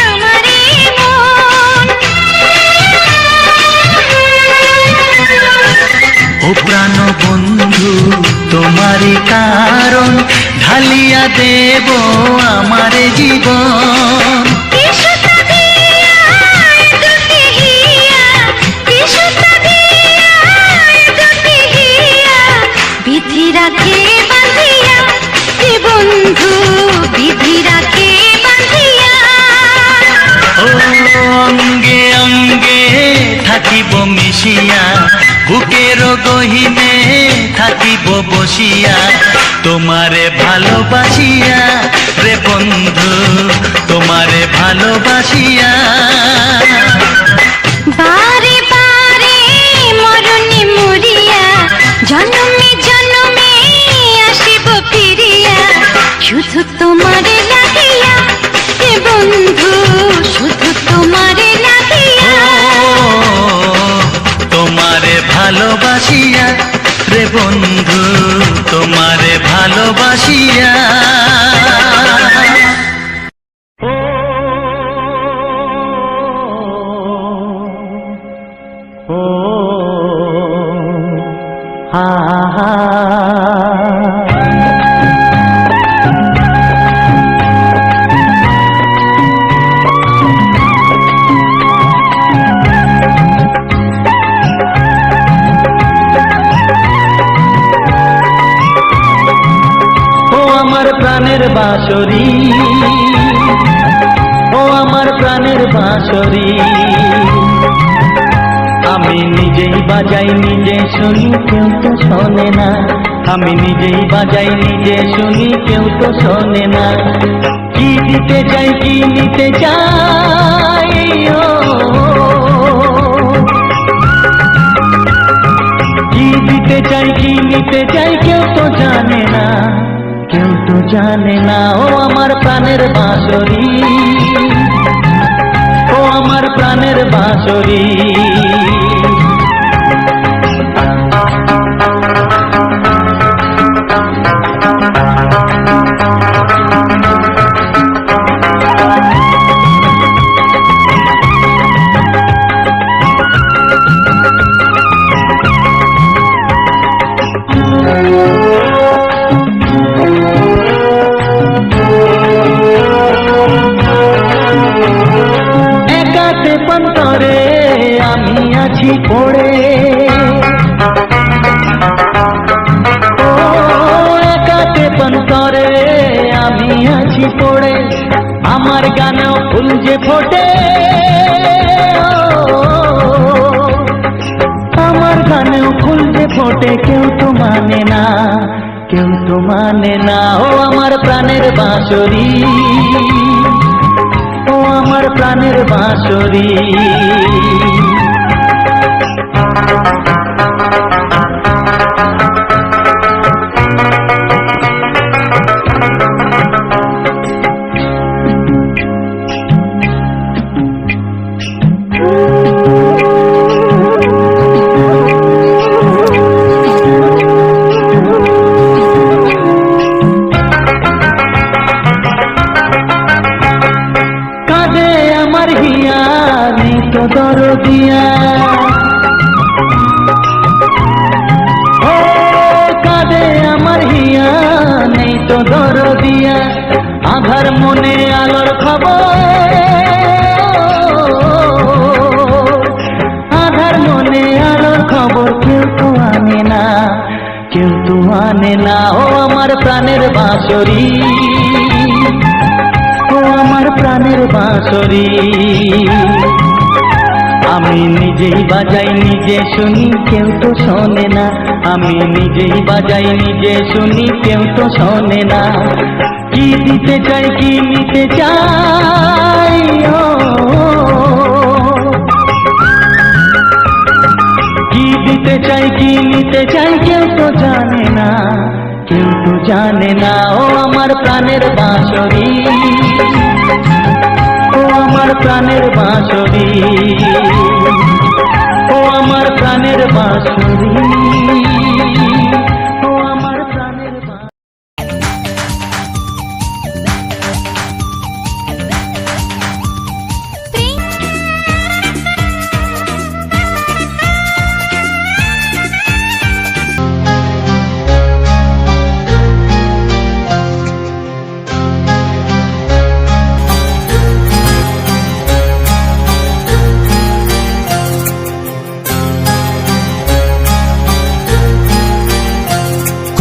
আমারে মন। ও প্রাণ বন্ধু তোমারই কারণ, ঢালিয়া দেব আমারে জীবন। কিসুতা দিয়া দুটি হিয়া, কিসুতা দিয়া দুটি হিয়া, বিধি রাখে বাঁধিয়া রে বন্ধু, বিধি রাখে বাঁধিয়া। ও অঙ্গে অঙ্গে থাকিব মিশিয়া, বুকের গহিনে থাকিব বসিয়া, তোমারে ভালোবাসিয়া রে বন্ধু, তোমারে ভালোবাসিয়া। বারে বারে মরণে মরিয়া, জনমে জনমে আসিব ফিরিয়া, ভাসিয়া রে বন্ধু তোমারে ভালোবাসিয়া। ও হা হা আমার প্রাণের বাঁশরি, ও আমার প্রাণের বাঁশরি, আমি নিজেই বাজাই নিজে শুনি কেউ তো শোনে না, আমি নিজেই বাজাই নিজে শুনি কেউ তো শোনে না। কি দিতে চাই কি নিতে চাই, ও কি দিতে চাই কি নিতে চাই কেউ তো জানে না, কেউ তো জানে না। ও আমার প্রাণের বাঁশরি, ও আমার প্রাণের বাঁশরি। একাতে পন্তরে আমি আছি পড়ে, ও একাতে পন্তরে আমি আছি পড়ে, আমার গানেও ফুল যে ফোটে, আমার গানেও ফুল যে ফোটে কেউ তো মানে না, কেউ তো মানে না। ও আমার প্রাণের বাঁশরি, ও আমার প্রাণের বাঁশরি। কাঁদে আমার হিয়া নেই তো দরদিয়া, ও কাঁদে আমার হিয়া নেই তো দরদিয়া, আধার মনে আলোর খবর, আধার মনে আলোর খবর কেউ তো আনে না, কেউ তো আনে না। ও আমার প্রাণের বাঁশরি, ও আমার প্রাণের বাঁশরি, আমি নিজেই বাজাই নিজে শুনি কেউ তো শোনে না, আমি নিজেই বাজাই নিজে শুনি কেউ তো শোনে না। কি দিতে চাই কি নিতে চাই, ও কি দিতে চাই কি নিতে চাই কেউ তো জানে না, কেউ তো জানে না। ও আমার প্রাণের বাঁশরি, ও আমার প্রাণের বাঁশরি, ও আমার প্রাণের বাঁশরি, ও আমার প্রাণের বাঁশরি।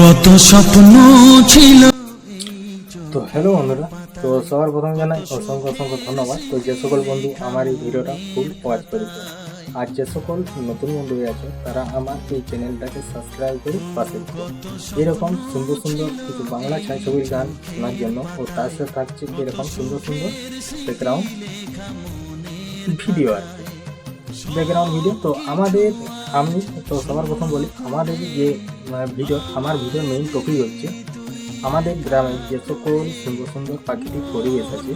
কত স্বপ্ন ছিল। তো হ্যালো বন্ধুরা, তো সবার প্রথমে জানাই অসংখ্য অসংখ্য ধন্যবাদ। তো যে সকল বন্ধু আমার এই ভিডিওটা ফুল ওয়াচ করেছে, আর যে সকল নতুন বন্ধু আছে তারা আমার এই চ্যানেলটাকে সাবস্ক্রাইব করে পাশে দিন। এরকম সুন্দর সুন্দর কিছু বাংলা ছায়াছবির গান শোনার জন্য, ও তার সাথে থাকছে এরকম সুন্দর সুন্দর ব্যাকগ্রাউন্ড ভিডিও আর কি, ব্যাকগ্রাউন্ড ভিডিও। তো আমি তো সবার প্রথম বলি, আমাদের যে ভিডিও, আমার ভিডিওর মেইন টপিক হচ্ছে আমাদের গ্রামে যে সকল সুন্দর সুন্দর প্রাকৃতিক পরিবেশ আছে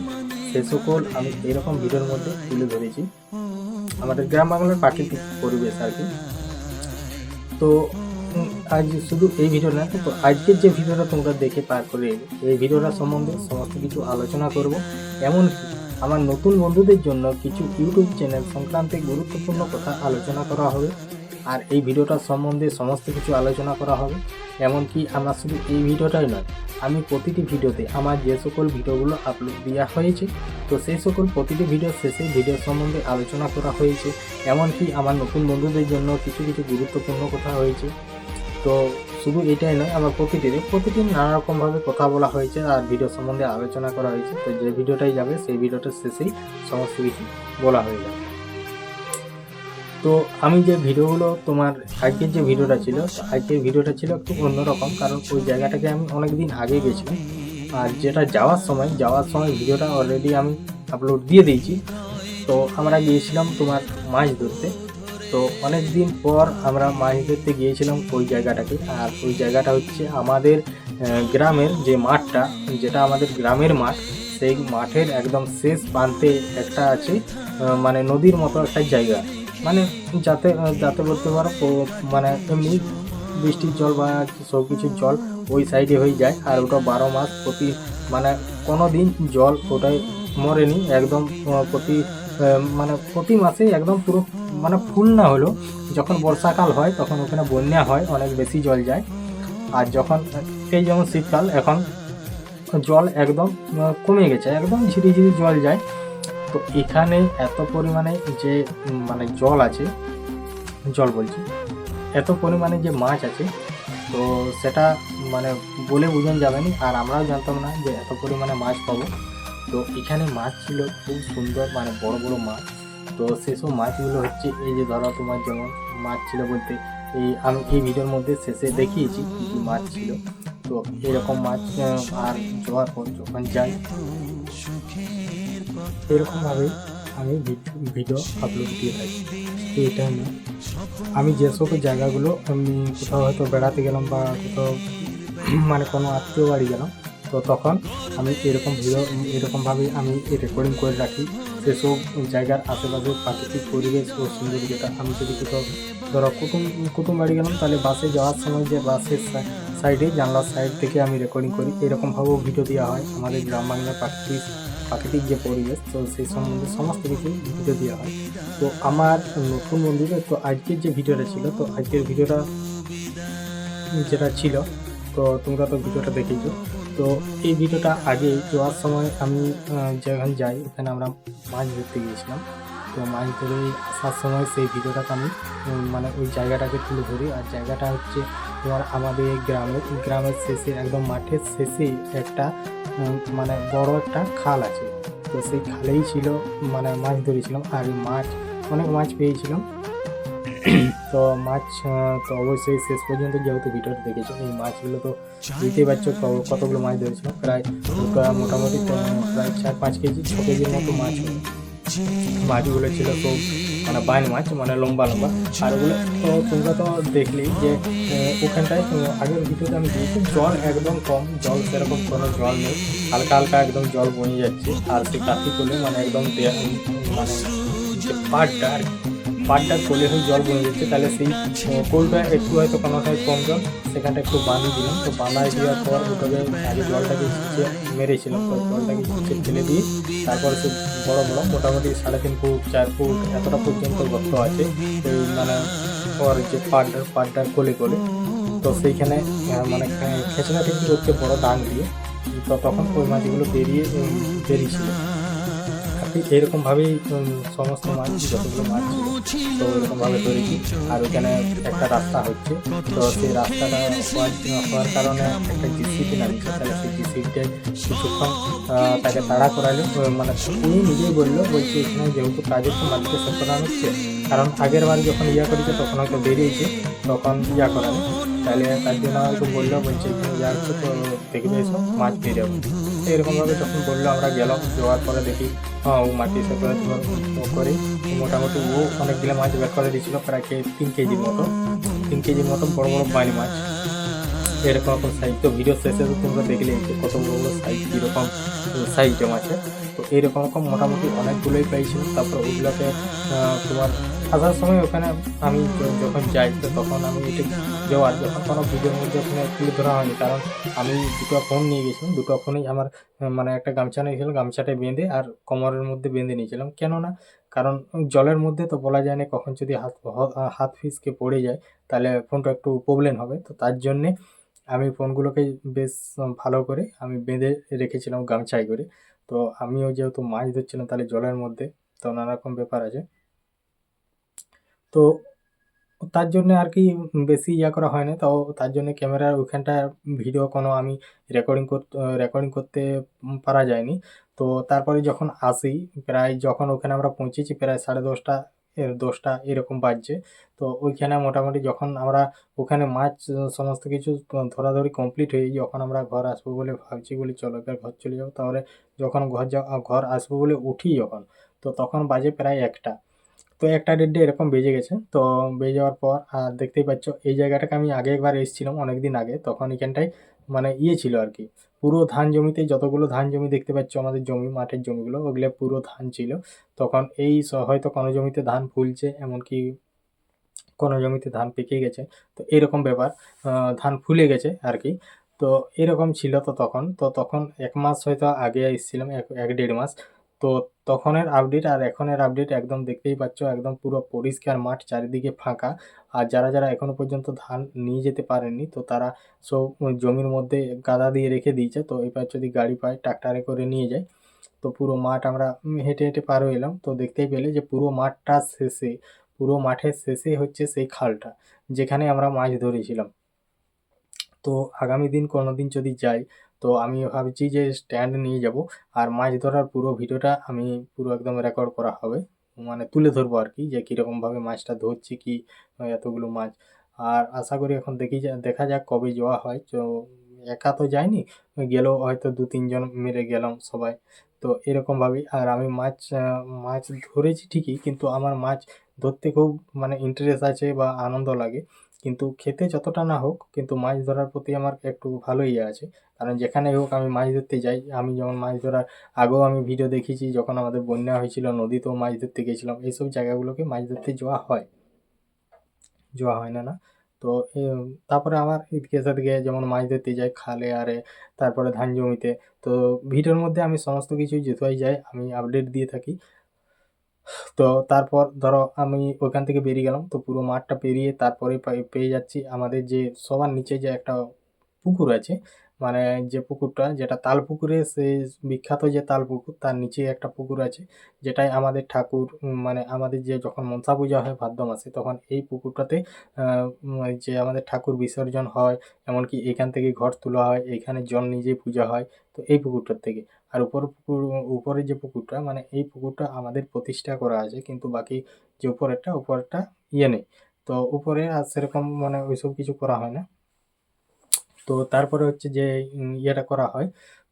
সে সকল আমি এরকম ভিডিওর মধ্যে তুলে ধরেছি। আমাদের গ্রাম বাংলার প্রাকৃতিক পরিবেশ আর কি। তো আজ শুধু এই ভিডিও না, তো আজকের যে ভিডিওটা তোমরা দেখে পার করে এলে, এই ভিডিওটা সম্বন্ধে সমস্ত কিছু আলোচনা করব। এমনকি আমার নতুন বন্ধুদের জন্য কিছু ইউটিউব চ্যানেল সংক্রান্তে গুরুত্বপূর্ণ কথা আলোচনা করা হবে। আর এই ভিডিওটা সম্বন্ধে সমস্ত কিছু আলোচনা করা হবে। এমনকি আমরা শুধু এই ভিডিওটাই নয়, আমি প্রতিটি ভিডিওতে আমার যে সকল ভিডিওগুলো আপলোড দেওয়া হয়েছে, তো সেই সকল প্রতিটি ভিডিও শেষে ভিডিও সম্বন্ধে আলোচনা করা হয়েছে। এমনকি আমার নতুন বন্ধুদের জন্য কিছু কিছু গুরুত্বপূর্ণ কথা হয়েছে। তো শুধু এটাই নয়, আমার প্রতিদিন নানা রকমভাবে কথা বলা হয়েছে আর ভিডিও সম্বন্ধে আলোচনা করা হয়েছে। তো যে ভিডিওটাই যাবে সেই ভিডিওটার শেষেই সমস্ত কিছু বলা হয়ে যাবে। তো আমি যে ভিডিওগুলো তোমার আজকের যে ভিডিওটা ছিল, আজকের ভিডিওটা ছিল একটু অন্যরকম, কারণ ওই জায়গাটাকে আমি অনেক দিন আগে গেছিলাম। আর যেটা যাওয়ার সময় ভিডিওটা অলরেডি আমি আপলোড দিয়ে দিয়েছি। তো আমরা গিয়েছিলাম তোমার মাছ ধরতে। তো অনেক দিন পর আমরা মাছ ধরতে গিয়েছিলাম ওই জায়গাটাকে। আর ওই জায়গাটা হচ্ছে আমাদের গ্রামের যে মাঠটা, যেটা আমাদের গ্রামের মাঠ, সেই মাঠের একদম শেষ প্রান্তে একটা আছে মানে নদীর মতো একটা জায়গা। মানে যাতে বলতে পারো মানে এমনি বৃষ্টির জল বা সব কিছুর জল ওই সাইডে হয়ে যায়। আর ওটা 12 মাস মানে কোনো দিন জল ওটাই মরেনি, একদম প্রতি মাসে একদম পুরো মানে ফুল না হলেও যখন বর্ষাকাল হয় তখন ওখানে বন্যা হয়, অনেক বেশি জল যায়। আর যখন এই যেমন শীতকাল, এখন জল একদম কমে গেছে, একদম ঝিরিঝিরি জল যায়। তো এখানে এত পরিমাণে যে মানে এত পরিমাণে যে মাছ আছে, তো সেটা মানে বলে বোঝানো যাবে না। আর আমরাও জানতাম না যে এত পরিমাণে মাছ পাবো। তো এখানে মাছ ছিল খুব সুন্দর, মানে বড় বড় মাছ। তো সেসব মাছগুলো হচ্ছে এই যে ধরো তোমার যেমন মাছ ছিল বলতে আমি এই ভিডিওর মধ্যে শেষে দেখিয়েছি কী কী মাছ ছিল। তো এরকম মাছ আর যাওয়ার পর যখন যাই এরকমভাবেই আমি ভিডিও আপলোড দিয়ে থাকি। তো এটা না, আমি যে সকল জায়গাগুলো আমি কোথাও হয়তো বেড়াতে গেলাম বা কোথাও মানে কোনো আত্মীয় বাড়ি গেলাম, তো তখন আমি এরকমভাবে আমি রেকর্ডিং করে রাখি সেসব জায়গার আশেপাশে প্রাকৃতিক পরিবেশ ও সৌন্দর্যটা। আমি যদি কোথাও ধরো কুটুম বাড়ি গেলাম, তাহলে বাসে যাওয়ার সময় যে বাসের সাইডে জানলার সাইড থেকে আমি রেকর্ডিং করি, এরকমভাবেও ভিডিও দেওয়া হয়। আমাদের গ্রাম বাংলার প্রাকৃতিক যে পরিবেশ, তো সেই সম্বন্ধে সমস্ত কিছু ভিডিও দেওয়া হয়। তো আমার নতুন বন্ধুদের তো আজকের যে ভিডিওটা ছিল, তো আজকের ভিডিওটা যেটা ছিল, তো তোমরা তো ভিডিওটা দেখেছো। তো এই ভিডিওটা আগে যাওয়ার সময় আমি যেখানে যাই ওখানে আমরা মাছ ধরতে গিয়েছিলাম। তো মাছ ধরে আসার সময় সেই ভিডিওটাকে আমি মানে ওই জায়গাটাকে তুলে ধরি। আর জায়গাটা হচ্ছে তোমার আমাদের গ্রামের শেষে, একদম মাঠের শেষেই একটা মানে বড় একটা খাল আছে। তো সেই খালেই ছিল মানে মাছ ধরেছিলাম। আর অনেক মাছ পেয়েছিলাম। তো তো অবশ্যই শেষ পর্যন্ত যেহেতু ভিডিওটা দেখেছো, এই মাছগুলো তো বুঝতেই পারছো কতগুলো মাছ ধরেছিলাম। প্রায় মোটামুটি প্রায় 4-5 কেজি 6 কেজির মতো মাছ হলো। মাছগুলো ছিল তো মানে বাইন মাছ, মানে লম্বা। আর ওগুলো তো তোমরা তো দেখলেই যে ওখানটায় আগের ভিডিওতে আমি দিয়েছি জল একদম কম, জল সেরকম কোনো জল নেই, হালকা হালকা একদম জল বয়ে যাচ্ছে। আর সেই কাঠি কোলে মানে একদম মানে যে পাটটার কোলে হয়ে জল বয়ে যাচ্ছে। তাহলে সেই কোলটা একটু হয়তো কোনোটায় কম জল, সেখানটা একটু বাঁধিয়ে দিলাম। তো বাঁধায় দেওয়ার পর ওটাকে আগে জলটাকে ছিঁচে মেরেছিলাম। তো জলটাকে ছিঁচে ফেলে দিয়ে তারপরে সে বড় মোটামুটি 3.5 ফুট 4 ফুট এতটা পর্যন্ত গর্ত আছে এই মানে ওর যে পাটটার কোলে। তো সেইখানে মানে খেঁচড়া ঠেকি হচ্ছে বড় ডাং দিয়ে। তো তখন ওই মাছগুলো বেরিয়েছিল। ঠিক এরকমভাবেই সমস্ত মাছ, যতগুলো মাছ ছিল তো এরকমভাবে ধরেছি। আর ওইখানে একটা রাস্তা হচ্ছে, তো সেই রাস্তাটা হওয়ার কারণে একটা জিসিপি নামিয়েছে। তাহলে সেই জিসিপিটাই কিছুক্ষণ তাকে তাড়া করালো। মানে উনি নিজেই বলছে এখানে যেহেতু কাজের তো মালিককে সব করানো হচ্ছে, কারণ আগের বার যখন করেছে তখন হয়তো বেরিয়েছে, তখন করানো। তাহলে তার জন্য হয়তো বলছে এখানে হচ্ছে তো দেখবে এসব মাছ পেয়ে যাবো। এরকমভাবে যখন বললো আমরা গেলাম, যাওয়ার পরে দেখি ও মাটি সাথে করে মোটামুটি ও অনেকগুলো মাছ বের করে দিয়েছিল, প্রায় 3 কেজির মতো বড় বড় বাইনি মাছ। এরকম সাইজ তো ভিডিও শেষে তো তোমরা দেখলে কত বড় বড় সাইজ, কীরকম সাইজে মাছে। তো এইরকম মোটামুটি অনেকগুলোই পাইছিল। তারপর ওগুলোকে তোমার আসার সময় ওখানে আমি যখন যাই তো তখন আমি এটা যাওয়ার যখন কোনো ভিডিওর মধ্যে ওখানে তুলে ধরা হয়নি, কারণ আমি দুটো ফোন নিয়ে গেছিলাম, দুটো ফোনেই আমার মানে একটা গামছা নিয়েছিলাম, গামছাটা বেঁধে আর কোমরের মধ্যে বেঁধে নিয়েছিলাম। কেননা কারণ জলের মধ্যে তো বলা যায় না কখন যদি হাত ফিসকে পড়ে যায় তাহলে ফোনটা একটু প্রবলেম হবে। তো তার জন্যে আমি ফোনগুলোকে বেশ ভালো করে আমি বেঁধে রেখেছিলাম গামছায় করে। তো আমিও যেহেতু মাছ ধরছিলাম তাহলে জলের মধ্যে, তো নানা রকম ব্যাপার আছে। তো তার জন্যে আর কি বেশি ইয়া করা হয় না। তাও তার জন্যে ক্যামেরার ওইখানটায় ভিডিও কোনো আমি রেকর্ডিং করতে পারা যায়নি। তো তারপরে যখন আসি, প্রায় যখন ওখানে আমরা পৌঁছেছি প্রায় 10:30 10টা এরকম বাজছে। তো ওইখানে মোটামুটি যখন আমরা ওখানে মাছ সমস্ত কিছু ধরাধরি কমপ্লিট হয়ে যখন আমরা ঘর আসবো বলে ভাবছি, বলি চলো এবার ঘর চলে যাবো। তাহলে যখন ঘর আসবো বলে উঠি যখন, তো তখন বাজে প্রায় 1টা। তো 1টা 1:30 এরকম বেজে গেছে। তো বেজে যাওয়ার পর দেখতেই পাচ্ছ এই জায়গাটাকে আমি আগে একবার এসেছিলাম অনেকদিন আগে, তখন এখানটায় মানে ইয়ে ছিল আর কি, পুরো ধান জমিতে যতগুলো ধান জমি দেখতে পাচ্ছ আমাদের জমি, মাঠের জমিগুলো ওগুলো পুরো ধান ছিল। তখন এই হয়তো কোনো জমিতে ধান ফুলছে, এমনকি কোনো জমিতে ধান পেকে গেছে। তো এরকম ব্যাপার, ধান ফুলে গেছে আর কি। তো এরকম ছিল। তো তখন 1 মাস হয়তো আগে এসেছিলাম, 1-1.5 মাস। তো তখনের আপডেট আর এখনের আপডেট একদম দেখতেই পাচ্ছ, একদম পুরো পরিষ্কার মাঠ, চারিদিকে ফাঁকা। আর যারা এখনো পর্যন্ত ধান নিয়ে যেতে পারেননি তো তারা সব ওই জমির মধ্যে গাদা দিয়ে রেখে দিয়েছে। তো এবার যদি গাড়ি পায় ট্রাক্টরে করে নিয়ে যায়। তো পুরো মাঠ আমরা হেঁটে পার হয়ে এলাম। তো দেখতেই পেলে যে পুরো মাঠটা শেষে, পুরো মাঠের শেষে হচ্ছে সেই খালটা যেখানে আমরা মাছ ধরেছিলাম। তো আগামী দিন কোনোদিন যদি যাই তো আমি ভাবছি যে স্ট্যান্ড নিয়ে যাব, আর মাছ ধরার পুরো ভিডিওটা আমি পুরো একদম রেকর্ড করা হবে, মানে তুলে ধরবো আর কি, যে কীরকমভাবে মাছটা ধরছি কি এতগুলো মাছ। আর আশা করি এখন দেখা যাক কবে যাওয়া হয়। তো একা তো যাইনি, গেলেও হয়তো 2-3 জন মিলে গেলাম সবাই। তো এরকমভাবেই। আর আমি মাছ ধরেছি ঠিকই, কিন্তু আমার মাছ ধরতে খুব মানে ইন্টারেস্ট আছে বা আনন্দ লাগে। কিন্তু খেতে যতটা না হোক, কিন্তু মাছ ধরার প্রতি আমার একটু ভালো ইয়ে আছে। কারণ যেখানেই হোক আমি মাছ ধরতে যাই। আমি যেমন মাছ ধরার আগেও আমি ভিডিও দেখেছি, যখন আমাদের বন্যা হয়েছিল নদীতেও মাছ ধরতে গেছিলাম। এইসব জায়গাগুলোকে মাছ ধরতে যাওয়া হয় না। তো তারপরে আমার এদিকে সেদিকে যেমন মাছ ধরতে যাই খালে আরে, তারপরে ধান জমিতে। তো ভিডিওর মধ্যে আমি সমস্ত কিছুই যেথায় যাই আমি আপডেট দিয়ে থাকি। তো তারপর ধরো আমি ওখান থেকে বেরিয়ে গেলাম, তো পুরো মাঠটা পেরিয়ে তারপরে পেয়ে যাচ্ছি আমাদের যে সবার নিচে যে একটা পুকুর আছে, মানে যে পুকুরটা যেটা তাল পুকুরে, সেই বিখ্যাত যে তাল পুকুর তার নিচে একটা পুকুর আছে, যেটাই আমাদের ঠাকুর মানে আমাদের যে যখন মনসা পূজা হয় ভাদ্র মাসে, তখন এই পুকুরটাতে যে আমাদের ঠাকুর বিসর্জন হয়, এমনকি এখান থেকে ঘট তোলা হয়, এখানে জল নিজে পূজা হয়। তো এই পুকুরটার থেকে। আর উপরে যে পুকুরটা, মানে এই পুকুরটা আমাদের প্রতিষ্ঠা করা আছে, কিন্তু বাকি যে উপরেরটা ইয়ে নেই। তো উপরে আর সেরকম মানে ওইসব কিছু করা হয় না। তো তারপরে হচ্ছে যে ইয়েটা করা হয়।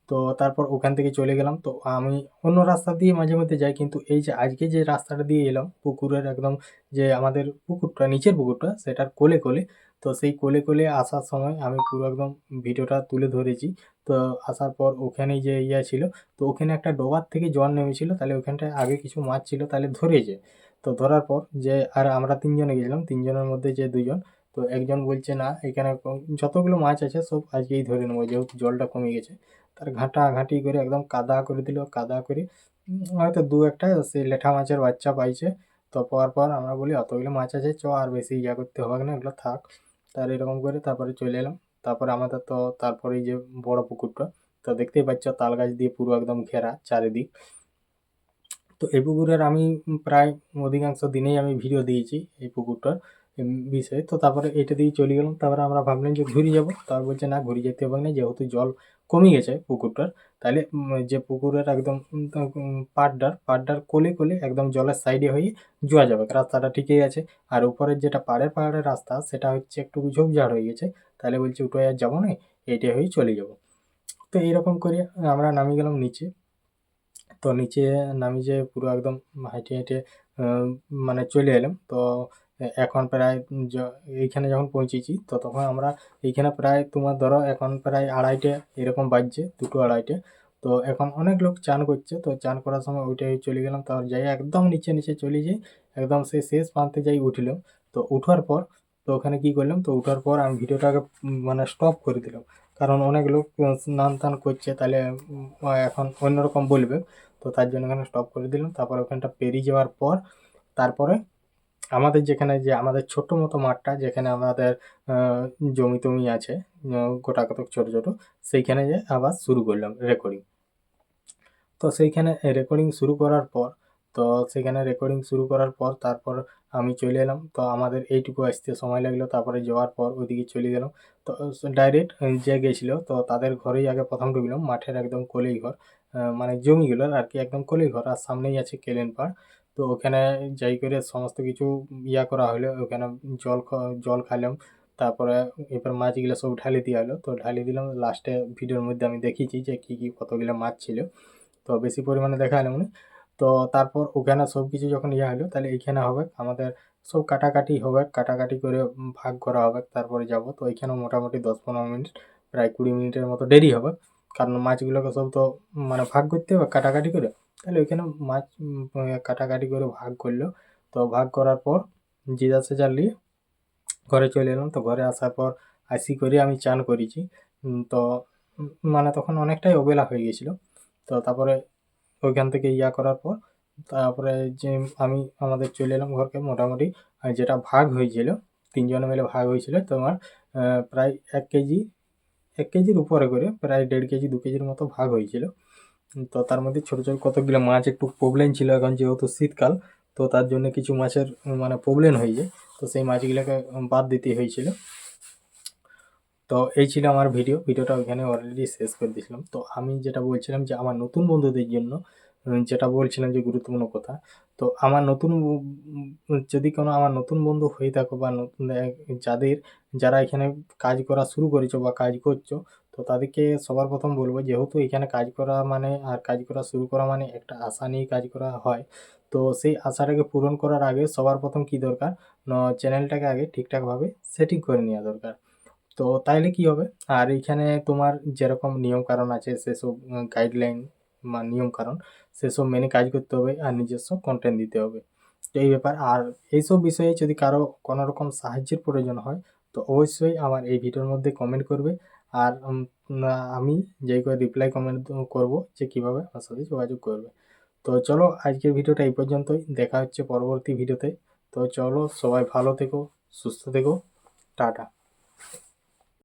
তো তারপর ওখান থেকে চলে গেলাম। তো আমি অন্য রাস্তা দিয়ে মাঝে মধ্যে যাই, কিন্তু এই যে আজকে যে রাস্তাটা দিয়ে এলাম পুকুরের একদম, যে আমাদের পুকুরটা নিচের পুকুরটা সেটার কোলে তো সেই কোলে আসার সময় আমি পুরো একদম ভিডিওটা তুলে ধরেছি। তো আসার পর ওখানে যে ইয়ে ছিল, তো ওখানে একটা ডোবার থেকে জল নেমেছিল, তাহলে ওখানটায় আগে কিছু মাছ ছিল তাহলে ধরেছে। তো ধরার পর যে আর আমরা 3 জনে গেছিলাম, 3 জনের মধ্যে যে 2 জন, তো একজন বলছে না এখানে যতগুলো মাছ আছে সব আজকেই ধরে নেবো যেহেতু জলটা কমে গেছে। তার ঘাঁটাঘাঁটি করে একদম কাদা করে দিল, কাদা করে হয়তো 2-একটা সেই ল্যাঠা মাছের বাচ্চা পাইছে। তো পাওয়ার পর আমরা বলি অতগুলো মাছ আছে, চ আর বেশি ইয়া করতে হবে না, এগুলো থাক। তার এরকম করে তারপরে চলে এলাম। তারপরে আমাদের তো তারপরে এই যে বড় পুকুরটা, তো দেখতেই পাচ্ছ তাল গাছ দিয়ে পুরো একদম ঘেরা চারিদিক। তো এই পুকুরের আমি প্রায় অধিকাংশ দিনেই আমি ভিডিও দিয়েছি এই পুকুরটার বিষয়ে। তো তারপরে এটা দিয়ে চলে গেলাম। তারপরে আমরা ভাবলাম যে ঘুরে যাব, তার বলছে না ঘুরে যেতে হবে না, যেহেতু জল কমে গেছে পুকুরটার, তাহলে যে পুকুরের একদম পাড়টার কোলে একদম জলের সাইডে হয়ে যাওয়া যাবে, রাস্তাটা ঠিকই আছে। আর উপরের যেটা পাড়ের রাস্তা সেটা হচ্ছে একটু ঝোপঝাড় হয়ে গেছে, তাহলে বলছে উঠে আর যাবো না, এইটা হয়ে চলে যাব। তো এইরকম করে আমরা নামিয়ে গেলাম নিচে। তো নিচে নামি যে পুরো একদম হেঁটে আহ, মানে চলে এলাম। তো এখন প্রায় এইখানে যখন পৌঁছেছি, তো তখন আমরা এইখানে প্রায় তোমার ধরো এখন প্রায় 2:30 এরকম বাজছে, 2-2:30। তো এখন অনেক লোক চান করছে, তো চান করার সময় ওইটাই চলে গেলাম, তারপর যাই একদম নিচে নিচে চলে যাই, একদম সেই শেষ প্রান্তে যাই উঠলাম। তো উঠার পর তো ওখানে কি করলাম, তো উঠার পর আমি ভিডিওটাকে মানে স্টপ করে দিলাম, কারণ অনেক লোক স্নান টান করছে, তাহলে এখন অন্যরকম বলবে, তো তার জন্য এখানে স্টপ করে দিলাম। তারপর ওখানটা পেরিয়ে যাওয়ার পর তারপরে আমাদের যেখানে যে আমাদের ছোট্ট মতো মাঠটা, যেখানে আমাদের জমি টমি আছে গোটা কতক ছোট ছোট, সেইখানে যে আবার শুরু করলাম রেকর্ডিং। তো সেইখানে রেকর্ডিং শুরু করার পর তো সেখানে রেকর্ডিং শুরু করার পর তারপর আমি চলে এলাম। তো আমাদের এইটুকু আসতে সময় লাগলো, তারপরে যাওয়ার পর ওইদিকে চলে গেলাম। তো ডাইরেক্ট যে গেছিলো তো তাদের ঘরেই আগে প্রথম ঢুকলাম, মাঠের একদম কোলেই ঘর, মানে জমিগুলোর আর কি একদম কোলেই ঘর, আর সামনেই আছে কেলেন পাড়। তো ওখানে যাই করে সমস্ত কিছু ইয়া করা হলো, ওখানে জল খাইলাম। তারপরে এবার মাছগুলো সব ঢালি দেওয়া হলো, তো ঢালি দিলাম। লাস্টে ভিডিওর মধ্যে আমি দেখিয়েছি যে কী কী কতগুলো মাছ ছিল, তো বেশি পরিমাণে দেখালাম না। তো তারপর ওখানে সব কিছু যখন ইয়া হলো, তাহলে এইখানে হবে আমাদের সব কাটাকাটি হবে, কাটাকাটি করে ভাগ করা হবে, তারপরে যাব। তো এইখানেও মোটামুটি 10-15 মিনিট, প্রায় 20 মিনিটের মতো দেরি হবে, কারণ মাছগুলোকে সব তো মানে ভাগ করতে হবে কাটাকাটি করে। তাহলে ওইখানে মাছ কাটাকাটি করে ভাগ করলো। তো ভাগ করার পর যে যার সে নিয়ে ঘরে চলে এলাম। তো ঘরে আসার পর আসি করে আমি চান করেছি। তো মানে তখন অনেকটাই অবেলা হয়ে গেছিলো। তো তারপরে ওইখান থেকে ইয়া করার পর তারপরে যে আমি আমাদের চলে এলাম ঘরকে মোটামুটি। আর যেটা ভাগ হয়েছিল, 3 জনে মিলে ভাগ হয়েছিল তোমার প্রায় 1 কেজির উপরে করে, প্রায় 1.5 কেজি 2 কেজির মতো ভাগ হয়েছিল। তো তার মধ্যে ছোট ছোট কতগুলো মাছ একটু প্রবলেম ছিল, এখন যেহেতু শীতকাল, তো তার জন্য কিছু মাছের মানে প্রবলেম হয়ে যায়, তো সেই মাছগুলোকে বাদ দিতে হয়েছিল। তো এই ছিল আমার ভিডিওটা ওইখানে অলরেডি শেষ করে দিয়েছিলাম। তো আমি যেটা বলছিলাম যে আমার নতুন বন্ধুদের জন্য যেটা বলছিলাম যে গুরুত্বপূর্ণ কথা, তো আমার নতুন যদি কোনো আমার নতুন বন্ধু হয়ে থাকো বা নতুন যারা এখানে কাজ করা শুরু করেছো বা কাজ করছো, তো তাদেরকে সবার প্রথম বলবো, যেহেতু এখানে কাজ করা মানে আর কাজ করা শুরু করা মানে একটা আশা নিয়ে কাজ করা হয়। তো সেই আশাটাকে পূরণ করার আগে সবার প্রথম কি দরকার, চ্যানেলটাকে আগে ঠিকঠাকভাবে সেটিং করে নেওয়া দরকার। তো তাইলে কি হবে, আর এইখানে তোমার যেরকম নিয়ম কানুন আছে সেসব গাইডলাইন বা নিয়ম কানুন সেসব মেনে কাজ করতে হবে, আর নিজস্ব কন্টেন্ট দিতে হবে। তো এই ব্যাপার। আর এইসব বিষয়ে যদি কারো কোনো রকম সাহায্যের প্রয়োজন হয়, তো অবশ্যই আমার এই ভিডিওর মধ্যে কমেন্ট করবে। আর আমি যেই করে রিপ্লাই কমেন্ট করব যে কীভাবে আমার সাথে যোগাযোগ করবে। তো চলো আজকের ভিডিওটা এই পর্যন্তই, দেখা হচ্ছে পরবর্তী ভিডিওতে। তো চলো সবাই ভালো থেকো, সুস্থ থেকো, টাটা।